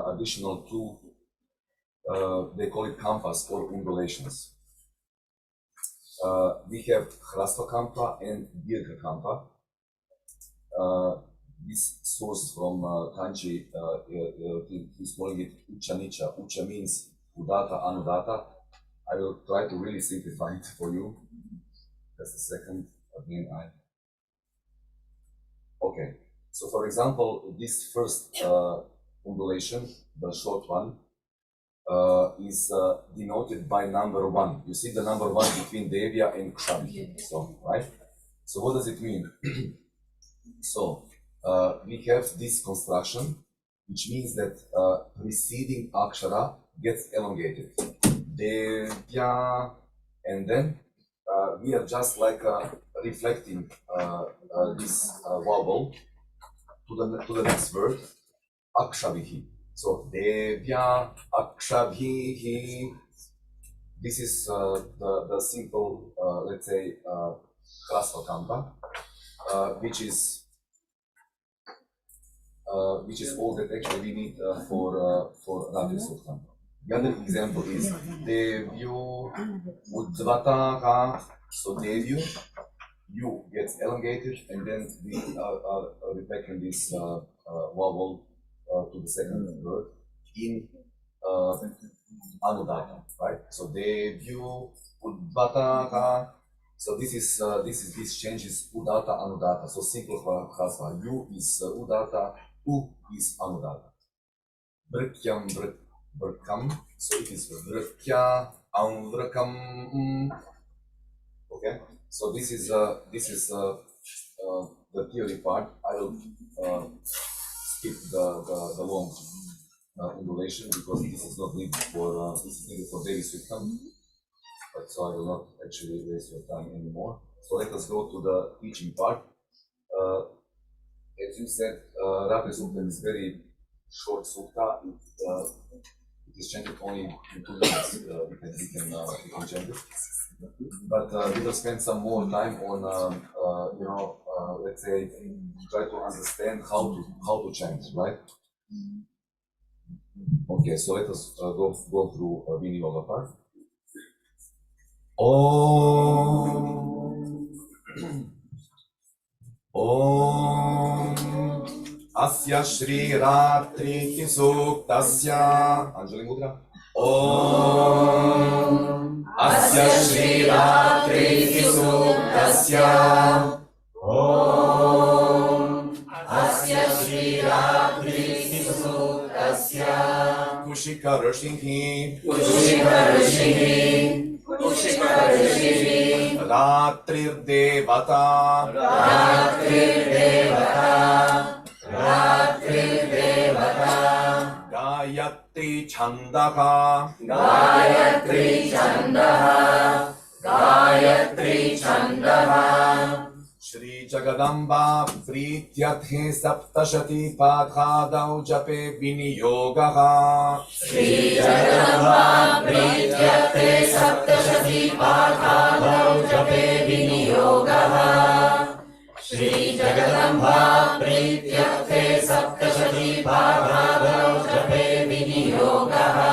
additional two, they call it kampas or undulations. We have Hrasva kampa and Dirgha kampa. this source from Kanji, he's calling it Ucha Nicha. Ucha means Udata, Anudata. I will try to really simplify it for you. Just a second. Again, okay. So, for example, this first undulation, the short one, is denoted by number 1. You see the number 1 between Devya and Kshabi. So, right? So, what does it mean? So, we have this construction, which means that preceding Akshara gets elongated. Devya, and then we are just like reflecting this vowel to the next word, Akshavihi. So Devya Akshavihi. This is the simple, let's say, Hrasva Kanta, which is all that actually we need for Ratri Sukta. The other example is Devyu Udvataka. So Devyu, U gets elongated, and then we are reflecting this vowel to the second word in Anudata, right? So Devyu Udvataka. So this change is Udata Anudata. So simple Hrasva. U is Udata, U is Anudata. Vrikyam Vrkam. So it is Vrkya Anvrakam. Okay. So this is the theory part. I will skip the long undulation because this is not needed for this is needed for daily Suktam. But so I will not actually waste your time anymore. So let us go to the teaching part. As you said, Ratri Sukta is very short sukta. It is chanted only in 2 minutes. We can change it. But we will spend some more time on, let's say, try to understand how to chant, right? Okay, so let us go through Vini Yoga part. Om Asya Shri Ratri Suktasya Anjali Mudra. Om Asya Shri Ratri Suktasya. Om Asya Shri Ratri Suktasya. Kushika Rishihi. Ratrir Devata. Gayatri Chandaha. Shri Jagadamba Prityathe Saptashati Padhadau Jape Viniyogaha. Shri Jagadamba Prityathe Saptashati Padhadau Jape Viniyogaha. Shri Jagadamba Prityathe Saptashati Padhadau Jape Viniyogaha.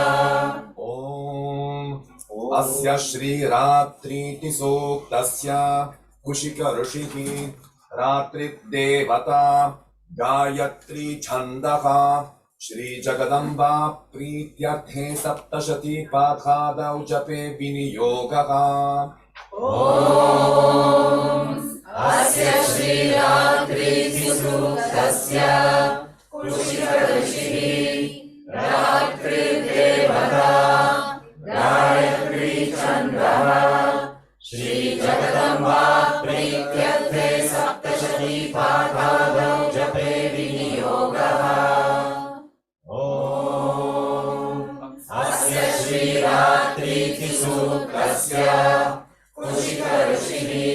Om Asya Shri Ratri Suktasya. Kushika Rishihi. Ratri Devata. Gayatri Chandaha. Shri Jagadamba Prityathe Saptashati Padhadau Jape Viniyogaha. Om Asya Shri Ratri Suktasya. Kushika Rishihi. Ratri Devata. Gayatri Chandaha. Shri Jagadamba Prityathe Saptashati Padhadau Jape Viniyogaha. Om Asya Shri Ratri Suktasya. Kushika Rishihi.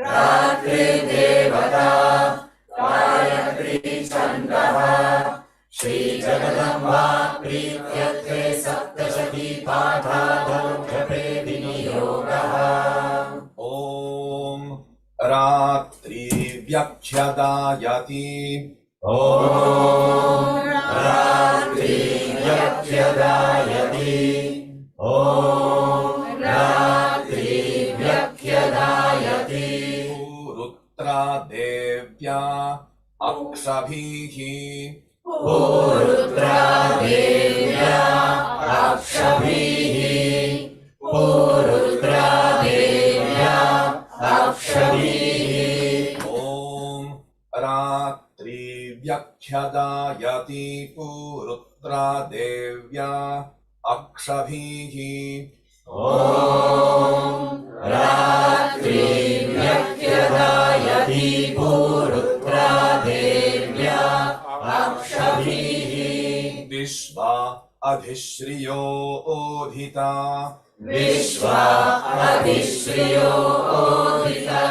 Ratri Devata. Gayatri Chandaha. Shri Jagadamba Prityathe Saptashati Padhadau Jape Viniyogaha. Om Ratri Vyakhyadayati. Om Ratri Vyakhyadayati. Om Ratri Vyakhyadayati. Rutra Devya Akshabhihi Purutra Devya Akshabhihi Purutra Devya Akshabhihi Om Ratri Vyakhyadayati Purutra Devya Akshabhihi Om Ratri Vyakyadayati Purutra Devya Akshabhihi Vishva Adhishriyo Odhita Vishva Adhishriyo Odhita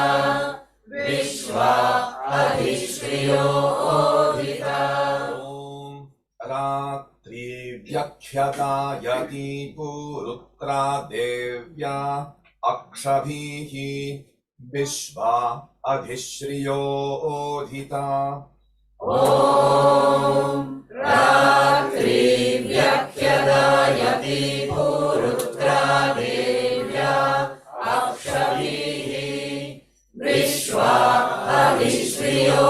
Vishva Adhishriyo Odhita Om Ratri Vyakhyadayati Purutra Devya Akshabhihi Vishva Adhishriyo Odhita Om Ratri Vyakyadayati Purutra Devya Akshabhihi Vishva Adhishriyo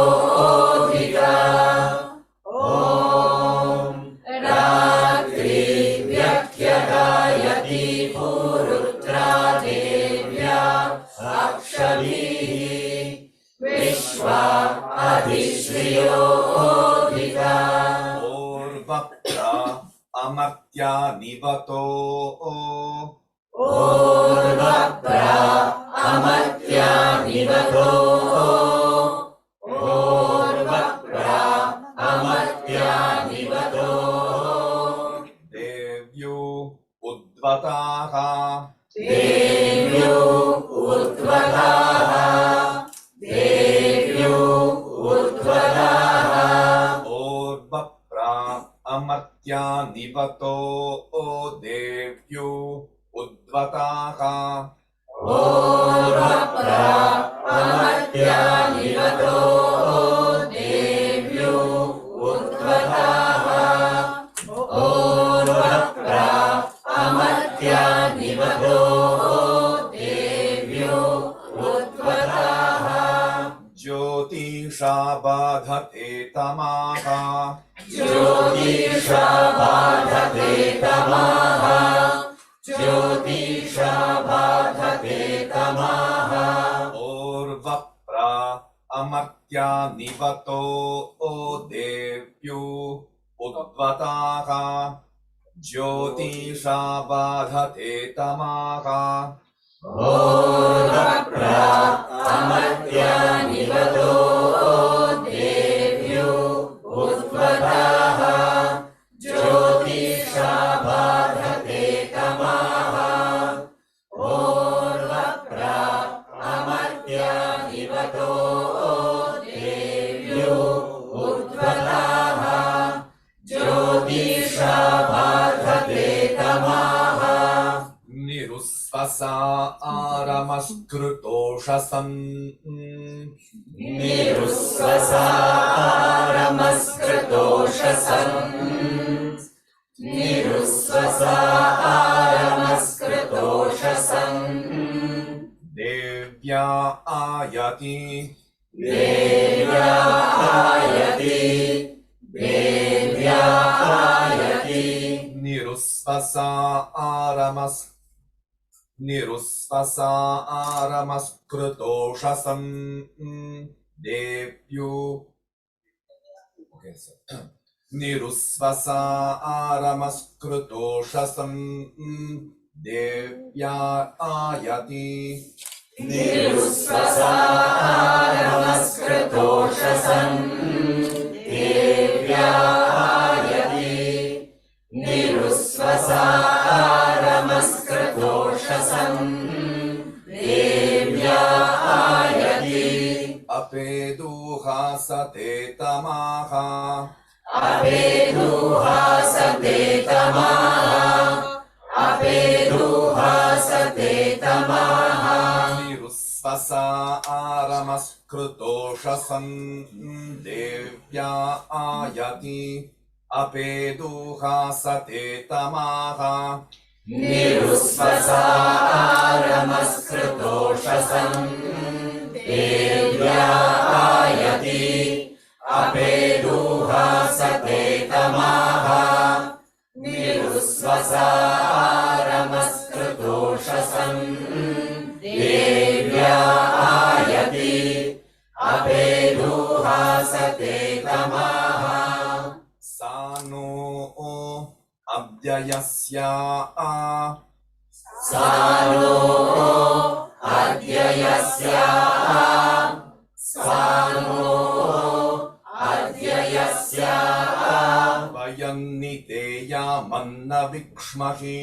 Odhita Om Ratri Vyakyadayati Purutra Devya Akshabhihi Vishva Adhishriyo Odhita Orvapra Amartya Nivato Orvapra Amartya Nivato Orvapra Amartya Nivato Devyu Udvataha Devyo Udvataha Devyo Udvataha Orvapra Amartya Nivato Devyu Udvataha Orvapra Amartya Nivato Devyo Udvataha Orvapra Amartya Nivato Devyo Udvataha Jyotisha Badhate Tamaha Jyotisha Badhate Tamaha Jyotisha Badhate Tamaha Orvapra Amartya Nivato Devyu Udvataha Jyotisha Badhate Tamaha Orvapra Amartya Nivato Devyo Udvataha Jyotisha Badhate Tamaha Orvapra Amartya Nivato Devyo Udvataha Jyotisha Badhate Tamaha Nirusvasa Aramaskrutoshasam Nirusvasa Aramaskrutoshasam Nirusvasa Aramaskrutoshasam Devya Ayati Devya Ayati Devya Ayati Nirusvasa Aramaskrutoshasam Devyu Okay, so Nirusvasa Aramaskrutoshasam Devya Ayati Nirusvasa Aramaskrutoshasam Devya Ayati Nirusvasa Aramaskrutoshasam Devya Ayati Apeduhasate Tamaha Apeduhasate Tamaha Apeduhasate Tamaha Nirusvasa Aramaskrutoshasam Devya Ayati Apeduhasate Tamaha Nirusvasa Aramaskrutoshasam Devya Ayati अपेदुहासते तमाः निरुस्वसारमस्कृतोषसन् देव्या आयति अपेदुहासते तमाः सानो अव्ययस्या सानो अव्ययस्या सानो अव्ययस्या वयन्नितेयामन्न विक्ष्महि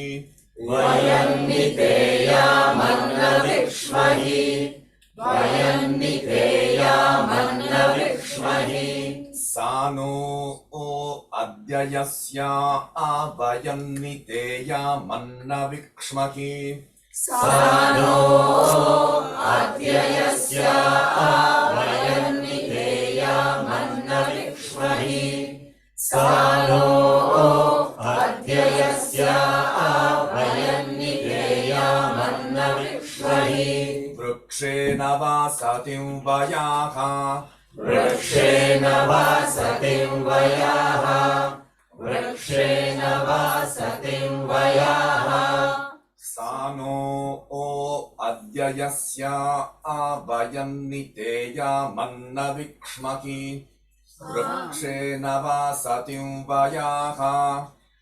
वयन्नितेयामन्न विक्ष्महि वयन्नितेयामन्न विक्ष्महि सानो अद्ययस्या वयन्नितेयामन्न विक्ष्महि सानो अद्ययस्या वयन्नितेयामन्न विक्ष्महि सानो अद्ययस्या वयन्नितेयामन्न विक्ष्महि वृक्षेण वासतिं वयाः वृक्षेण वासतिं वयाः वृक्षेण वासतिं वयाः सानो अद्ययस्या वयन्नितेयामन्न विक्ष्महि वृक्षेण वासतिं वयाः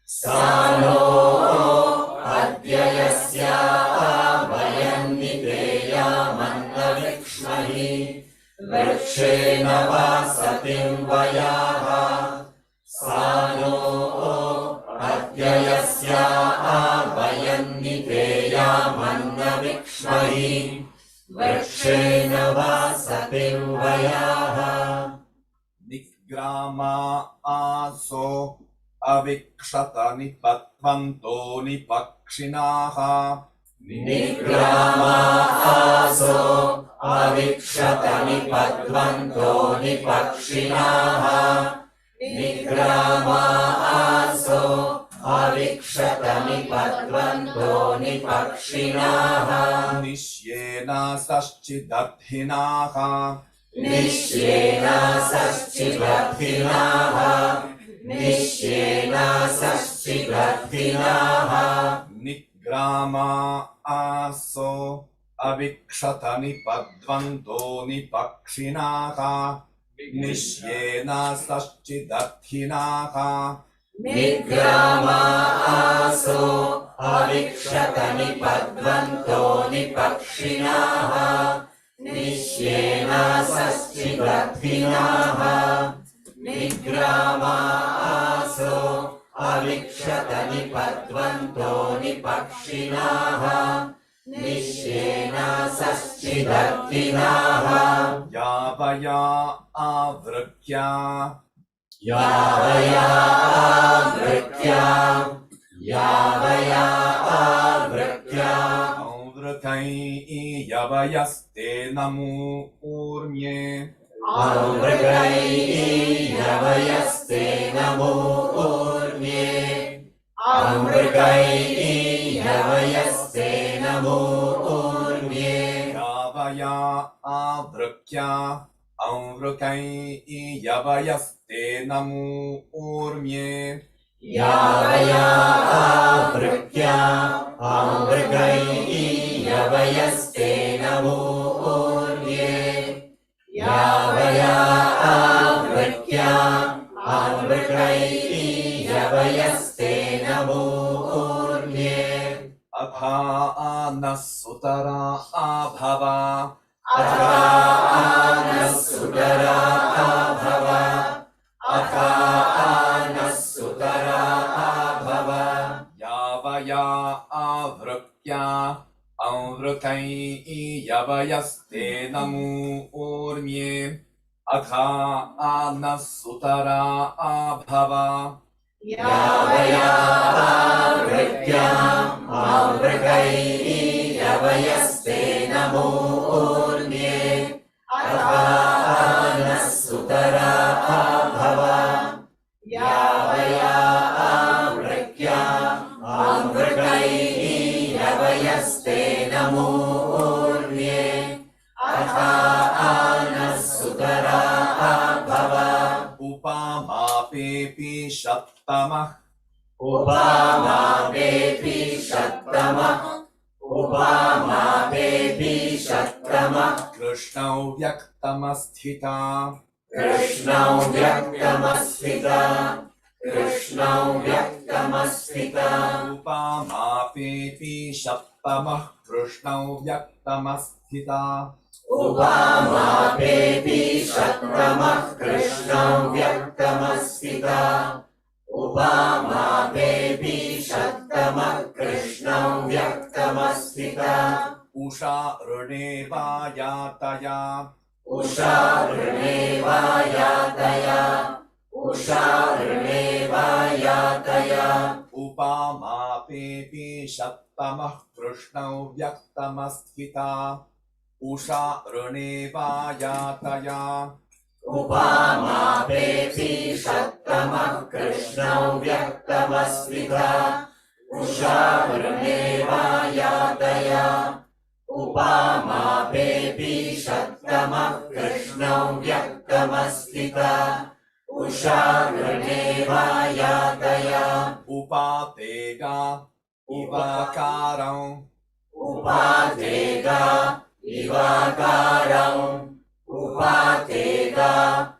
सानो अद्ययस्या वयन्नितेयामन्न विक्ष्महि वृक्षेण वासतिं वयाः सानो अद्ययस्या वयन्नितेयामन्न विक्ष्महि वृक्षेण वासतिं वयाः निग्रामा आसो अविक्षत निपत्वन्तो निपक्षिणाः निग्रामा आसो अविक्षत निपत्वन्तो निपक्षिणाः निग्रामा आसो अविक्षत निपत्वन्तो निपक्षिणाः निश्येन सश्चिदर्थिनाः निश्येन सश्चिदर्थिनाः निश्येन सश्चिदर्थिनाः निग्रामा आसो अविक्षत निपद्वन्तो निपक्षिणाः निश्येन सश्चिदर्थिनाः निग्रामा आसो अविक्षत निपद्वन्तो निपक्षिणाः निश्येन सश्चिदर्थिनाः निग्रामा आसो अविक्षत निपद्वन्तो निपक्षिणाः निश्येन सश्चिदर्थिनाः यावया आवृत्या यावया आवृत्या यावया आवृत्या यवयस्ते नमो ऊर्म्ये यवयस्ते नमो ऊर्म्ये यवयस्ते नमो ऊर्म्ये यावया आवृत्या यवयस्ते नमो ऊर्म्ये यावया आवृत्या यवयस्ते नमो ऊर्म्ये यावया आवृत्या यवयस्ते नमो ऊर्म्ये अथा नः सुतरा आभव अथा नः सुतरा आभव अथा नः सुतरा आभव यावया आवृत्या यवयस्ते नमो ऊर्म्ये अथा नः सुतरा आभव यावया आवृत्या यवयस्ते नमो ऊर्म्ये अथा नः सुतरा आभव यावया आवृत्या यवयस्ते नमो ऊर्म्ये अथा नः सुतरा आभव Pepi Shaptamah Upama Pepi Shaptamah Upama Pepi Shaptamah Krishna Vyaktamasthita Krishna Vyaktamasthita Krishna Vyaktamasthita Upama Pepi Shaptamah Krishna Vyaktamasthita Upama Pepi Shaptamah Krishna Vyaktamasthita Upama Pepi Shaptamah Krishna Vyaktamasthita Usha Rneva Yataya Usha Rneva Yataya Usha Rneva Yataya Upama Pepi Shaptamah Krishna Vyaktamasthita Usha Rneva Yataya Upama Pepi Shaptamah Krishna Vyaktamasthita Usha Rneva Yataya Upama Pepi Shaptamah Krishna Vyaktamasthita Usha Rneva Yataya Upatega Ivakaram Upatega Ivakaram Upatega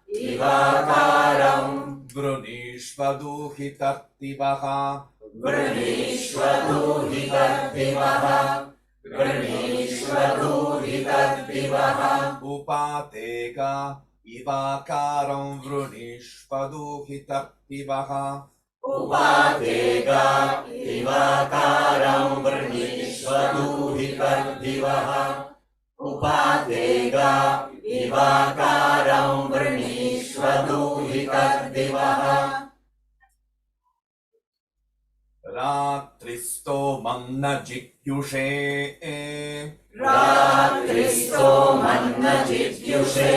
Ivakaram Vrunishvaduhitartivaha Vrinishvaduhitartivaha Vrinishvaduhitartivaha Upatega Ivakaram Vrunishvaduhitartivaha Upatega Ivakaram Vrinishvaduhitartivaha Upatega Ivakaram Vrinishvaduhitartivaha Ratristo Manna Jityushe Ratristo Manna Jityushe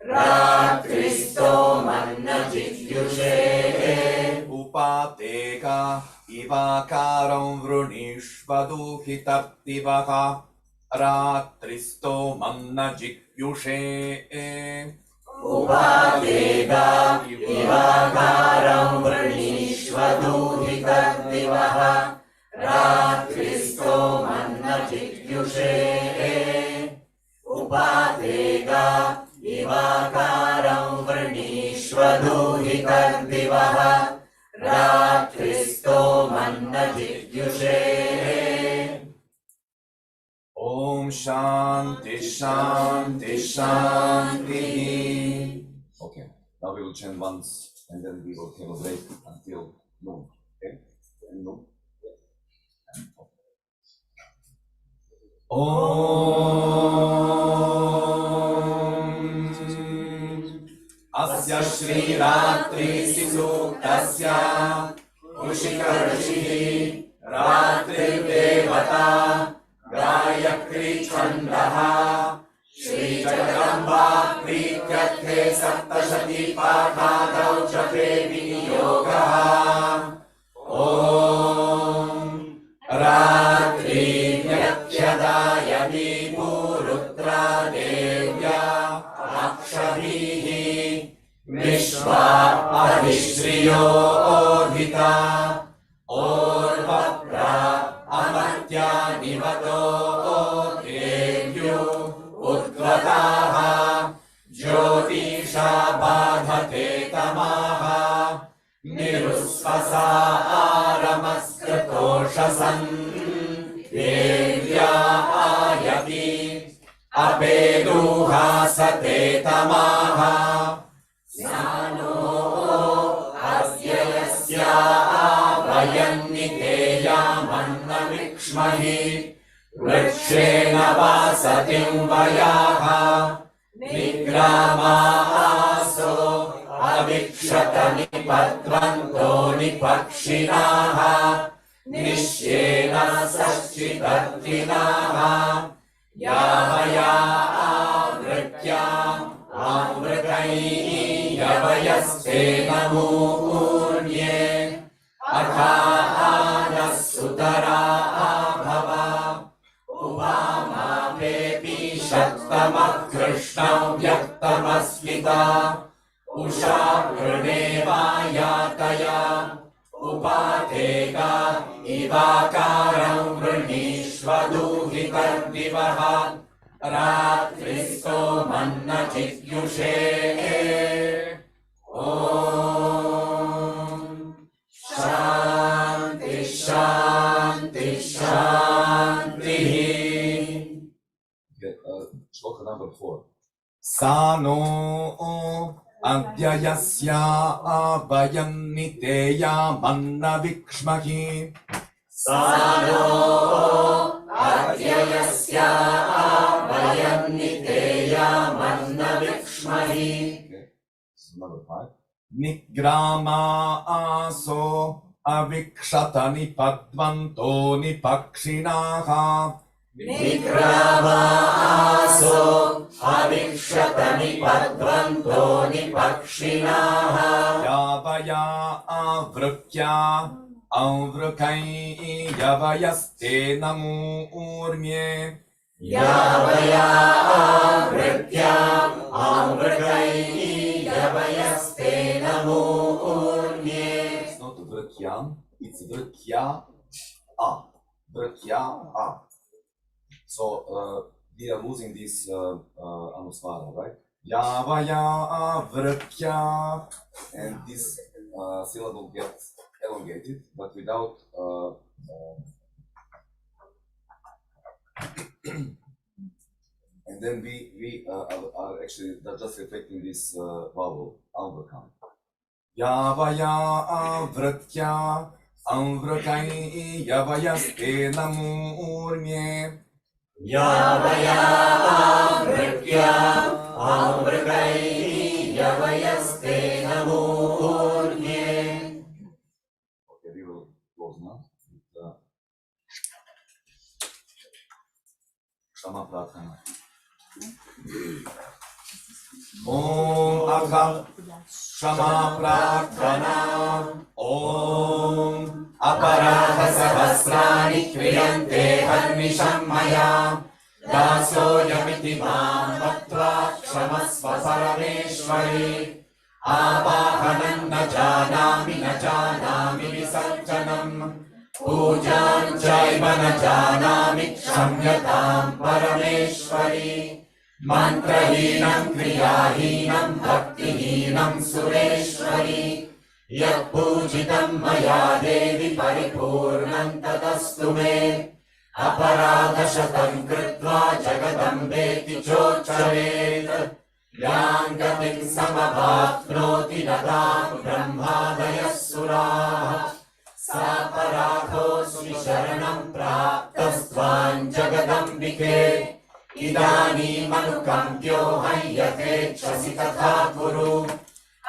Ratristo Manna Jityushe Upatega Ivakaram Vrunishvaduhitartivaha Ratristo Manna Jityushe Upatega Ivakaram Vrinishvaduhitartivaha Ratristo Manna Jityushe Upatega Ivakaram Vrinishvaduhitartivaha Ratristo Manna Jityushe Om Shanti Shanti Shanti. Okay, now we will chant once and then we will have a break until noon. Okay? And noon. Om Asya Shri Ratri Suktasya Ushika Ratri Devata Gayatri Chandaha Shri Jagdamba Prityathe Saptashati Pathadau Jape Viniyogaha Om Ratri Nyatyadayani Purutra Devya Akshavihi Vishva Adhishriyo Odhita Orvapra Amatya Nivato Devyu Utvataha Jyotisha Badhate Tamaha Niruspasa Aramaskatoshasan Devya Ayati Apeduha Sate Tamaha Sano Asya Yasya Vayanniteya Manna Vikshmahi Vrikshena Vasatim Vayaha Nigrama Aso Avikshata Nipatvanto Nipakshinaha Nishyena Sachitattinaha Yamaya Avritya Amritai Yavayaste Namurnye Atha Sutara Abhava Upama Pepi Shattama Krishna Vyaktamasvita Usha वृणेवायातया उपातेका इवाकारं वृणीष्वदूहितर्दिवः रात्रिस्तो मन्न चिद्युषे ॐ शान्ति शान्ति शान्तिः Shloka number 4. सानो अद्ययस्या वयं नितेया मन्न विक्ष्महि सानो अद्ययस्या वयं नितेया मन्न विक्ष्महि Number 5. निग्रामा आसो अविक्षत निपद्वन्तो निपक्षिणाः निग्रामासो अविक्षत निपद्वन्तो निपक्षिणाः यावया आवृक्या औवृकै यवयस्ते नमूर्म्ये यावया आवृक्या औवृकै यवयस्ते नमूर्म्ये. It's not vrkyam, it's vrkya a. Vrkya a. So we are losing this anusvara, right? Yavaya vrkya. And this syllable gets elongated, but without and then we are actually just reflecting this vowel, alvrakam. Yavaya vrkya amvrakai yavayaste namurmye. Yavaya vrkya amvrakai yavayaste namurmye. Okay, we will close now with Shama Prarthana. Om Akha Shama Prarthana. Om Aparadha Sahasrani Kriyante Harnisham Maya Dasoyamiti Mam Bhaktva Kshamasva Parameshwari Avahanam na janami visarjanam Pujan chaiva na janami kshamyatam Parameshwari Mantrahinam kriyahinam bhaktihinam sureshwari Yat pujitam maya devi paripurnam tadastu me Aparadashatam kritva jagadambeti chocharet Yangatim samabhapnoti nadam brahmadayas surah Saparadho svisharanam praptastvan jagadambike Idani manukampyo hayyate chasi tatha kuru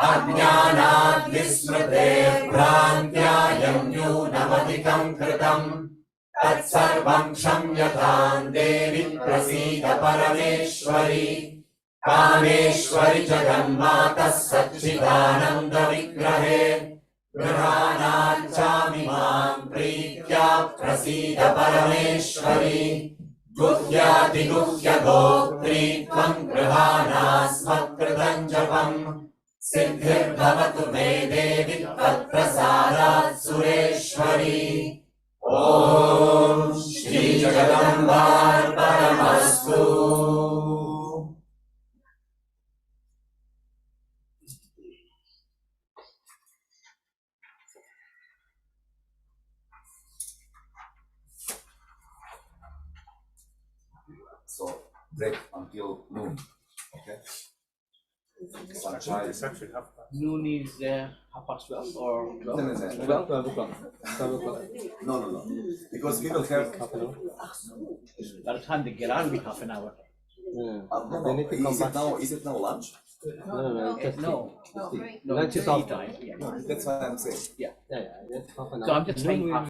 Ajnanat vismrute bhrantyayam yunavadikam kritam Tat sarvam kshamyatam devi prasida parameshwari Kameshwari jaganmata satchidananda vigrahe Grhanachami mam pritya prasida parameshwari Guhyati guhya gopritvam grhanasmakritam japam Siddhir bhavatu me devi tatprasadat sureshwari Om Shri Jagadambar Paramastu. So break until noon. Okay. Sunshine. It's actually half past. Noon is 12:30 or 12? No. 12 o'clock. 12 o'clock. No. Because we will have. Half an hour. By the time they get out, it'll be half an hour. Yeah. No. They need to come back. Is it now lunch? No, just No, tea. no, Lunch is tea after. time. Yeah. That's what I'm saying. Yeah, just half an hour. So I'm just saying Noon half